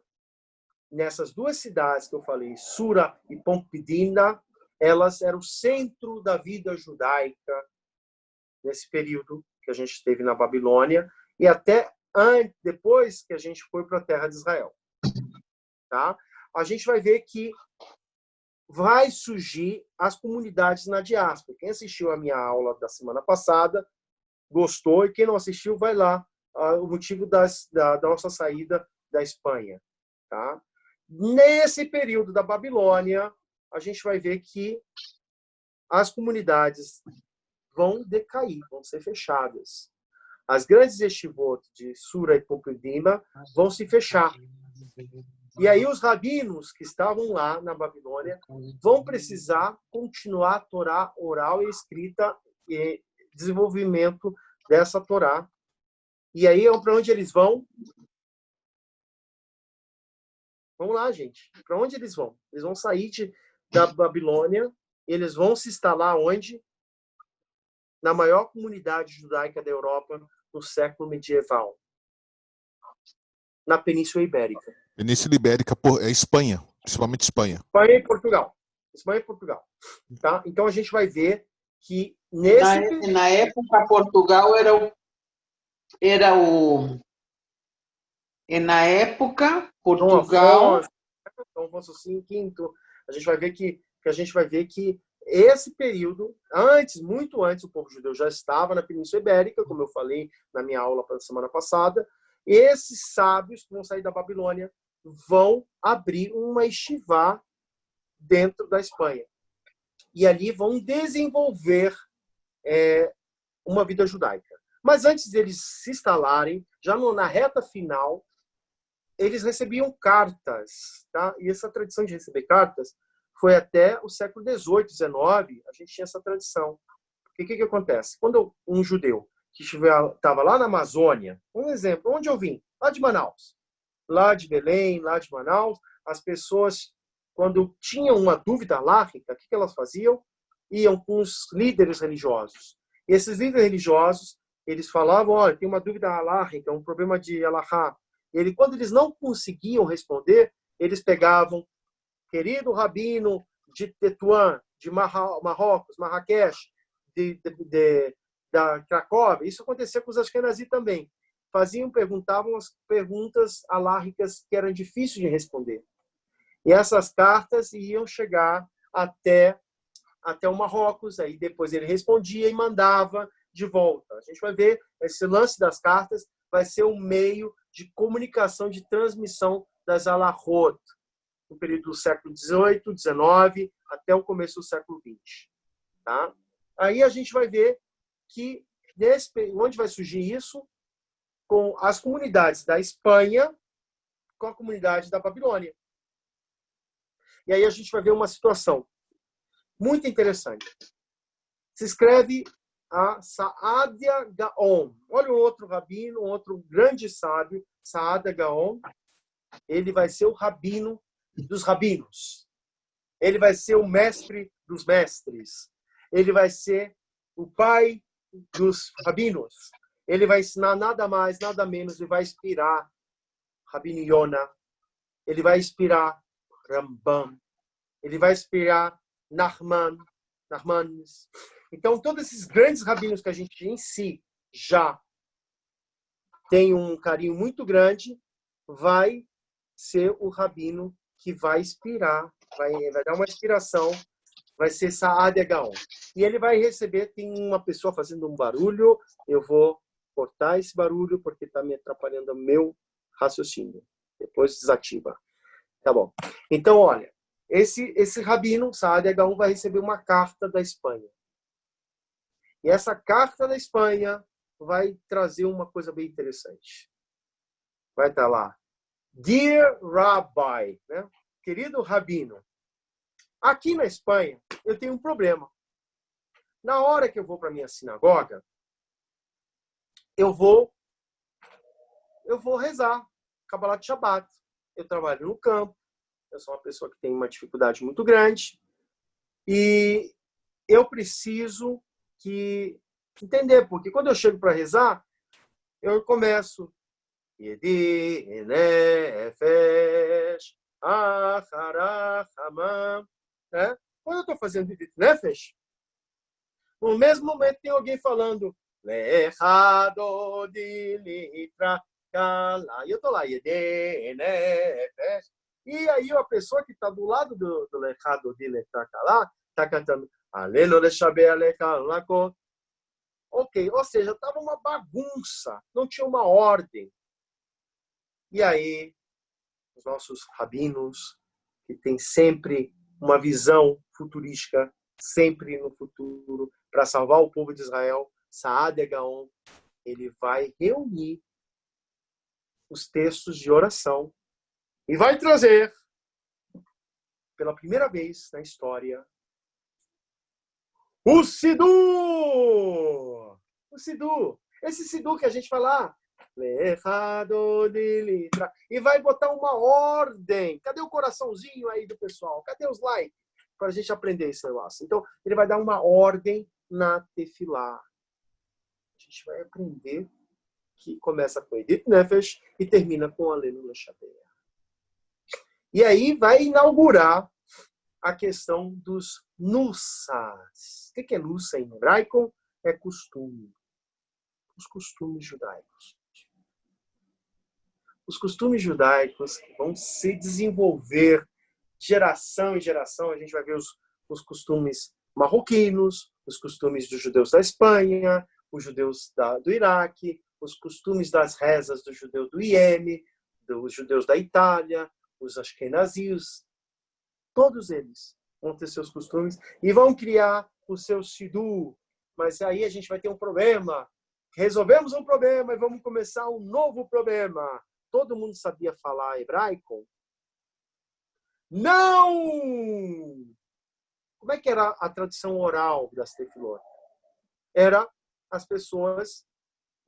Nessas duas cidades que eu falei, Sura e Pompidina, elas eram o centro da vida judaica nesse período que a gente esteve na Babilônia e até depois que a gente foi para a terra de Israel. Tá? A gente vai ver que vai surgir as comunidades na diáspora. Quem assistiu a minha aula da semana passada gostou, e quem não assistiu, vai lá. O motivo da nossa saída da Espanha. Tá? Nesse período da Babilônia, a gente vai ver que as comunidades vão decair, vão ser fechadas. As grandes yeshivot de Sura e Pompidina vão se fechar. E aí os rabinos que estavam lá na Babilônia vão precisar continuar a Torá oral e escrita e desenvolvimento dessa Torá. E aí, para onde eles vão? Vamos lá, gente. Para onde eles vão? Eles vão sair da Babilônia, eles vão se instalar onde? Na maior comunidade judaica da Europa no século medieval. Na Península Ibérica. Península Ibérica é Espanha, principalmente Espanha. Espanha e Portugal. Tá? Então a gente vai ver que na época Portugal na época Portugal Dom Afonso V, a gente vai ver que esse período, muito antes, o povo judeu já estava na Península Ibérica, como eu falei na minha aula da semana passada. Esses sábios que vão sair da Babilônia vão abrir uma yeshivá dentro da Espanha. E ali vão desenvolver uma vida judaica. Mas antes deles se instalarem, já na reta final, eles recebiam cartas. Tá? E essa tradição de receber cartas foi até o século XVIII, XIX, a gente tinha essa tradição. Porque o que acontece? Quando um judeu que estava lá na Amazônia, um exemplo, onde eu vim? Lá de Manaus. Lá de Belém, lá de Manaus, as pessoas, quando tinham uma dúvida alárrica, o que elas faziam? Iam com os líderes religiosos. E esses líderes religiosos, eles falavam, olha, tem uma dúvida alárrica, um problema de alahá. Quando eles não conseguiam responder, eles pegavam, querido rabino de Tetuã, de Marrocos, Marrakech, da Cracóvia. Isso acontecia com os Ashkenazi também. Perguntavam as perguntas alárricas que eram difíceis de responder. E essas cartas iam chegar até o Marrocos, aí depois ele respondia e mandava de volta. A gente vai ver, esse lance das cartas vai ser um meio de comunicação, de transmissão das alahot, no período do século XVIII, XIX, até o começo do século XX. Tá? Aí a gente vai ver que onde vai surgir isso? Com as comunidades da Espanha com a comunidade da Babilônia. E aí a gente vai ver uma situação muito interessante. Se escreve a Saadia Gaon. Olha um outro rabino, um outro grande sábio, Saadia Gaon. Ele vai ser o rabino dos rabinos. Ele vai ser o mestre dos mestres. Ele vai ser o pai dos rabinos. Ele vai ensinar nada mais, nada menos. Ele vai inspirar Rabino Yonah. Ele vai inspirar Rambam. Ele vai inspirar Nachmanides. Então, todos esses grandes rabinos que a gente em si já tem um carinho muito grande, vai ser o rabino que vai inspirar, vai dar uma inspiração, vai ser Saadia Gaon. E ele vai receber, tem uma pessoa fazendo um barulho, eu vou cortar esse barulho porque está me atrapalhando o meu raciocínio. Depois desativa. Tá bom. Então, olha, esse rabino, Saadia Gaon, vai receber uma carta da Espanha. E essa carta da Espanha vai trazer uma coisa bem interessante. Vai estar lá. Dear Rabbi, né? Querido rabino, aqui na Espanha eu tenho um problema. Na hora que eu vou para minha sinagoga, eu vou rezar Kabbalat Shabbat. Eu trabalho no campo, eu sou uma pessoa que tem uma dificuldade muito grande e eu preciso entender, porque quando eu chego para rezar, eu começo Yedi Nefesh Acharachamam, né? Quando eu estou fazendo Yedi Nefesh, no mesmo momento tem alguém falando Lechado Dilitra Kala, e eu estou lá Yedi Nefesh, e aí a pessoa que está do lado do Lechado Dilitra Kala está cantando Alelo Leshabe Alekhalako. Ok, ou seja, estava uma bagunça, não tinha uma ordem. E aí, os nossos rabinos, que têm sempre uma visão futurística, sempre no futuro, para salvar o povo de Israel, Saadia Gaon, ele vai reunir os textos de oração e vai trazer, pela primeira vez na história, o Sidur! O Sidur! Esse Sidur que a gente fala, e vai botar uma ordem. Cadê o coraçãozinho aí do pessoal? Cadê os likes? Para a gente aprender esse negócio. Então, ele vai dar uma ordem na tefilá. A gente vai aprender que começa com Edith Nefesh e termina com Alenu Leshabeah. E aí vai inaugurar a questão dos nussas. O que é nussa em hebraico? É costume. Os costumes judaicos. Os costumes judaicos vão se desenvolver de geração em geração. A gente vai ver os costumes marroquinos, os costumes dos judeus da Espanha, os judeus do Iraque, os costumes das rezas dos judeus do Iêmen, dos judeus da Itália, os ashkenazis. Todos eles vão ter seus costumes e vão criar o seu sidur. Mas aí a gente vai ter um problema. Resolvemos um problema e vamos começar um novo problema. Todo mundo sabia falar hebraico? Não! Como é que era a tradição oral das tefilot? Era as pessoas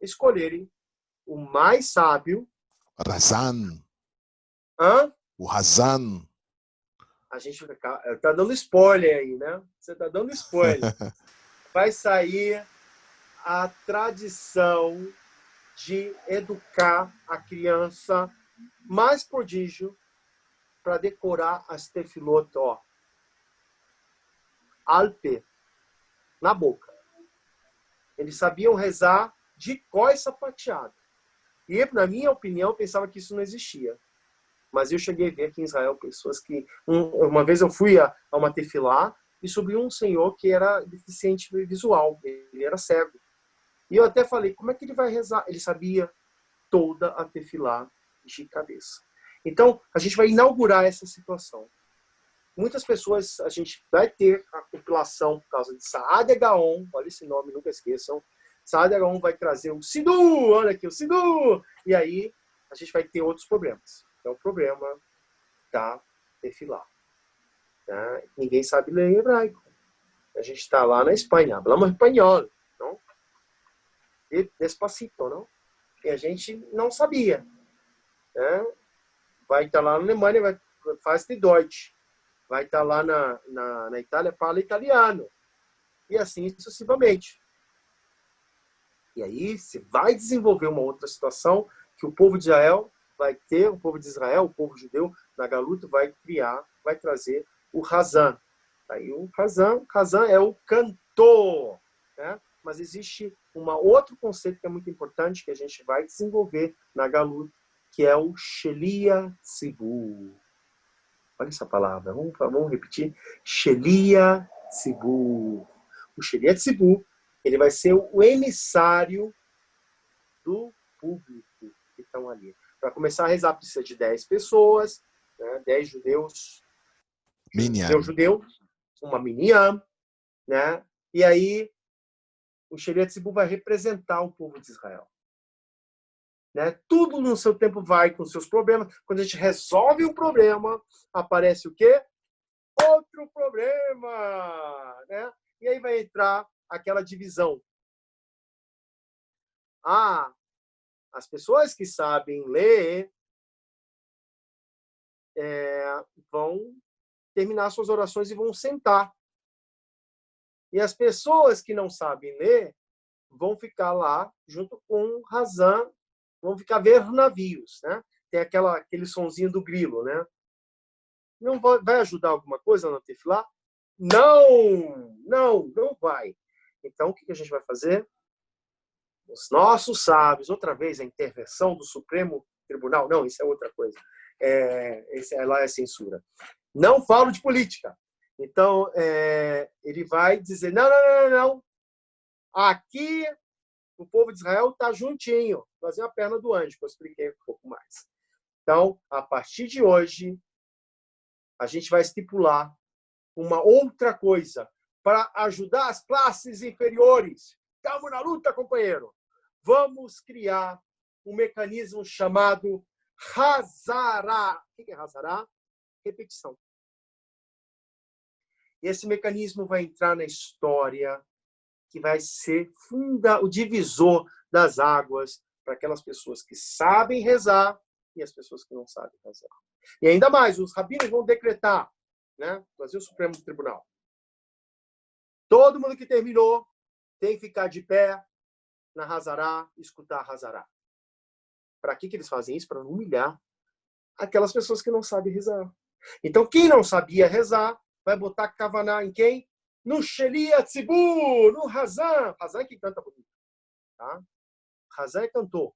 escolherem o mais sábio. Razan. Hã? O Razan. A gente tá dando spoiler aí, né? Você tá dando spoiler. Vai sair a tradição de educar a criança mais prodígio para decorar as tefilot, ó, alpe, na boca. Eles sabiam rezar de cor e sapateado. E, na minha opinião, eu pensava que isso não existia. Mas eu cheguei a ver aqui em Israel pessoas que... Uma vez eu fui a uma tefilá e subiu um senhor que era deficiente visual. Ele era cego. E eu até falei, como é que ele vai rezar? Ele sabia toda a tefilá de cabeça. Então, a gente vai inaugurar essa situação. Muitas pessoas, a gente vai ter a compilação por causa de Saad Gaon, olha esse nome, nunca esqueçam. Saad Gaon vai trazer o Sidu, olha aqui, o Sidu! E aí, a gente vai ter outros problemas. É o problema da tefilá. Tá? Ninguém sabe ler hebraico. A gente está lá na Espanha, hablamos espanhol, não? Despacito, não? E a gente não sabia. Né? Vai estar lá na Alemanha, faz de Deutsch. Vai estar lá na Itália, fala italiano. E assim sucessivamente. E aí se vai desenvolver uma outra situação que o povo de Israel vai ter, o povo de Israel, o povo judeu, na Galuta, vai trazer o Razan. Aí o Razan é o cantor. Né? Mas existe outro conceito que é muito importante, que a gente vai desenvolver na Galuta, que é o Shelia Tzibur. Olha essa palavra, vamos repetir. Shelia Tzibur. O Shelia Tzibur, ele vai ser o emissário do público que estão ali. Para começar a rezar, precisa de 10 pessoas, né? 10 judeus. Judeu, uma minyan, né? E aí, o Shelia Tzibur vai representar o povo de Israel. Né? Tudo no seu tempo vai com seus problemas. Quando a gente resolve um problema, aparece o quê? Outro problema. Né? E aí vai entrar aquela divisão. As pessoas que sabem ler vão terminar suas orações e vão sentar. E as pessoas que não sabem ler vão ficar lá junto com o Razan, vão ficar ver navios, né? Tem aquele sonzinho do grilo, né? Não vai ajudar alguma coisa na tefilá? Não vai. Então, o que a gente vai fazer? Os nossos sábios, outra vez a intervenção do Supremo Tribunal, não, isso é outra coisa. Lá é censura. Não falo de política. Então, ele vai dizer, não. Aqui, o povo de Israel está juntinho. Fazer a perna do anjo, que eu expliquei um pouco mais. Então, a partir de hoje, a gente vai estipular uma outra coisa para ajudar as classes inferiores. Estamos na luta, companheiro. Vamos criar um mecanismo chamado Hazará. O que é Hazará? Repetição. E esse mecanismo vai entrar na história, que vai ser o divisor das águas para aquelas pessoas que sabem rezar e as pessoas que não sabem rezar. E ainda mais, os rabinos vão decretar, né? Fazer o Supremo Tribunal. Todo mundo que terminou tem que ficar de pé na Hazará, escutar a Hazará. Para que eles fazem isso? Para humilhar aquelas pessoas que não sabem rezar. Então, quem não sabia rezar, vai botar Kavaná em quem? No Shelia Tzibur, no Razan. Razan é que canta bonito. Tá? Razan é cantor.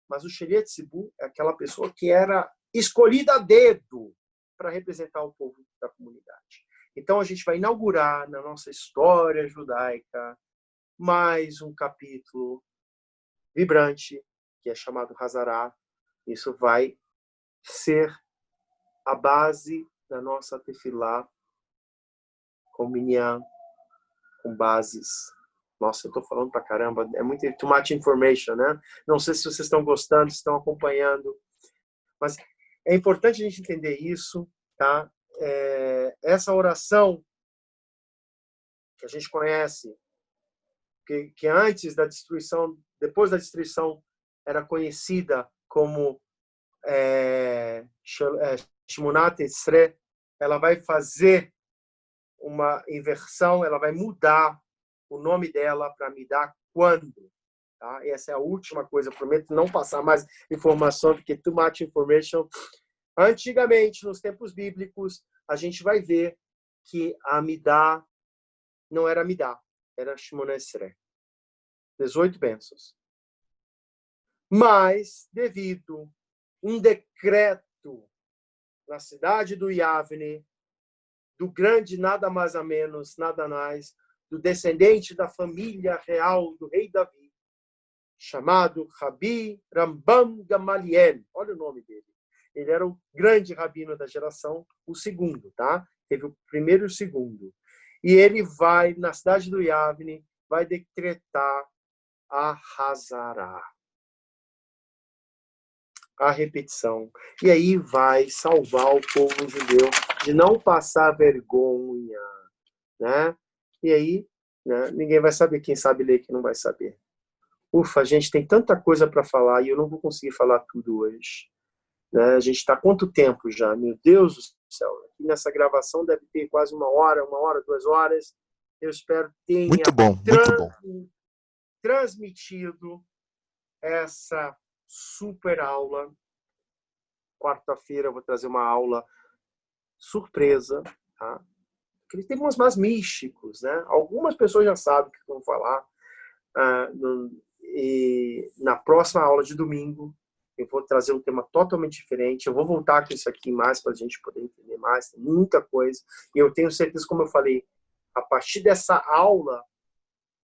Mas o Shelia Tzibur é aquela pessoa que era escolhida a dedo para representar o povo da comunidade. Então, a gente vai inaugurar na nossa história judaica mais um capítulo vibrante, que é chamado Hazará. Isso vai ser a base da nossa tefilá com minyan, com bases. Nossa, eu estou falando pra caramba. É muito too much information, né? Não sei se vocês estão gostando, se estão acompanhando. Mas é importante a gente entender isso, tá? Essa oração que a gente conhece, que antes da destruição depois da destruição, era conhecida como Shemonat Esrei, ela vai fazer uma inversão, ela vai mudar o nome dela para me dar quando. Tá? Essa é a última coisa. Eu prometo não passar mais informação, porque too much information. Antigamente, nos tempos bíblicos, a gente vai ver que a Amidá não era Amidá, era Shemonat Esrei. 18 bênçãos. Mas, devido um decreto na cidade do Yavne, do grande nada mais a menos, nada mais, do descendente da família real do rei Davi, chamado Rabi Rambam Gamaliel. Olha o nome dele. Ele era o grande rabino da geração, o segundo, tá? Teve o primeiro e o segundo. E ele vai, na cidade do Yavne, vai decretar a Hazará, a repetição. E aí vai salvar o povo judeu de não passar vergonha, né? E aí, né, ninguém vai saber. Quem sabe ler, quem não vai saber. Ufa, a gente tem tanta coisa para falar e eu não vou conseguir falar tudo hoje. Né? A gente está há quanto tempo já? Meu Deus do céu. Aqui nessa gravação deve ter quase 1 hora, 2 horas. Eu espero que tenha Muito bom. transmitido essa super aula. Quarta-feira eu vou trazer uma aula surpresa, tá? Porque tem uns mais místicos, né? Algumas pessoas já sabem o que vão falar. E na próxima aula de domingo eu vou trazer um tema totalmente diferente. Eu vou voltar com isso aqui mais para a gente poder entender mais. Tem muita coisa. E eu tenho certeza, como eu falei, a partir dessa aula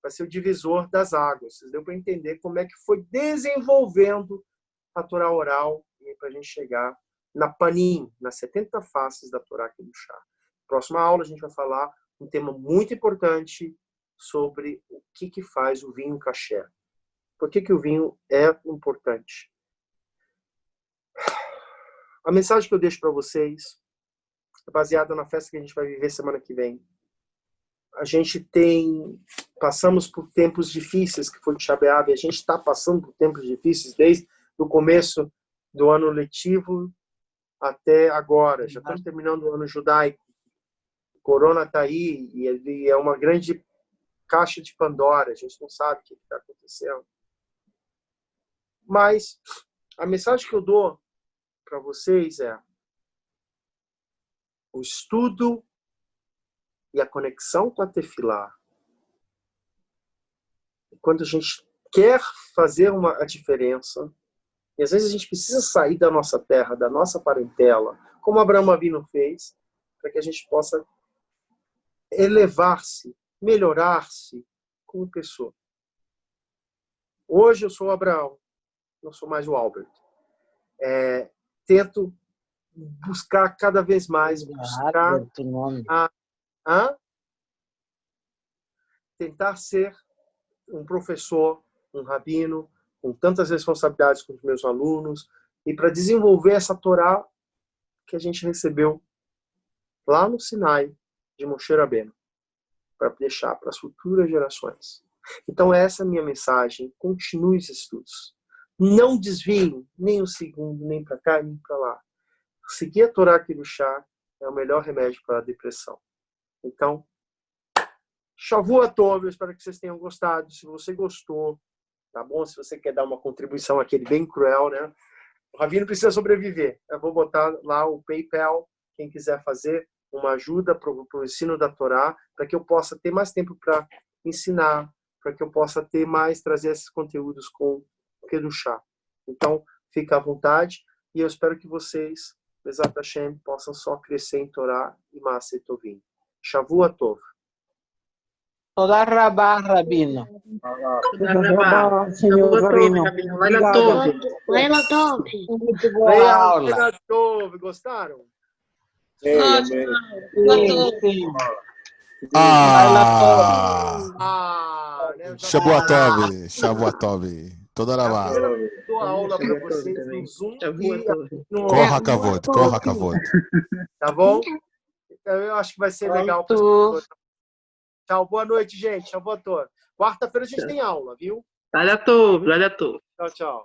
vai ser o divisor das águas. Vocês deu para entender como é que foi desenvolvendo a Torá oral para a gente chegar na Panim, nas 70 faces da Torá Kedushá. Próxima aula a gente vai falar um tema muito importante sobre o que faz o vinho kasher. Por que o vinho é importante? A mensagem que eu deixo para vocês é baseada na festa que a gente vai viver semana que vem. A gente passamos por tempos difíceis, que foi o Tisha B'Av, a gente está passando por tempos difíceis desde o começo do ano letivo até agora. Já estamos terminando o ano judaico. O corona está aí e é uma grande caixa de Pandora. A gente não sabe o que está acontecendo. Mas a mensagem que eu dou para vocês é o estudo e a conexão com a Tefilá. Quando a gente quer fazer a diferença, e às vezes a gente precisa sair da nossa terra, da nossa parentela, como Abraão Avinu fez, para que a gente possa elevar-se, melhorar-se como pessoa. Hoje eu sou o Abraão, não sou mais o Albert. Tento buscar cada vez mais, tentar ser um professor, um rabino, com tantas responsabilidades com os meus alunos, e para desenvolver essa Torá que a gente recebeu lá no Sinai de Moshe Rabbeinu, para deixar para as futuras gerações. Então essa é a minha mensagem. Continue os estudos. Não desviem nem um segundo, nem para cá, nem para lá. Seguir a Torá Kedushá é o melhor remédio para a depressão. Então, Shavua Tov, eu espero que vocês tenham gostado. Se você gostou, tá bom? Se você quer dar uma contribuição àquele bem cruel, né? O Ravino precisa sobreviver. Eu vou botar lá o PayPal, quem quiser fazer uma ajuda para o ensino da Torá, para que eu possa ter mais tempo para ensinar, para que eu possa ter mais, trazer esses conteúdos com o Kedushá. Então, fica à vontade e eu espero que vocês, Bezat Hashem, possam só crescer em Torá e Maaseh Tovim. Shavua Tov. Toda rabá, Rabino. Toda rabá, senhor Rabino. Laila Tov. Laila Tov. Muito boa aula. Laila Tov. Gostaram? Ótimo. Laila Tov. Shavua Tov. Shavua Tov. Toda rabá. Eu dou a aula para vocês no Zoom e no... Corra, Kavod. Corra, Kavod. Tá bom? Então, eu acho que vai ser legal. Tchau, boa noite, gente. Tchau, boa noite. Quarta-feira a gente tem aula, viu? Laila Tov. Tchau, tchau.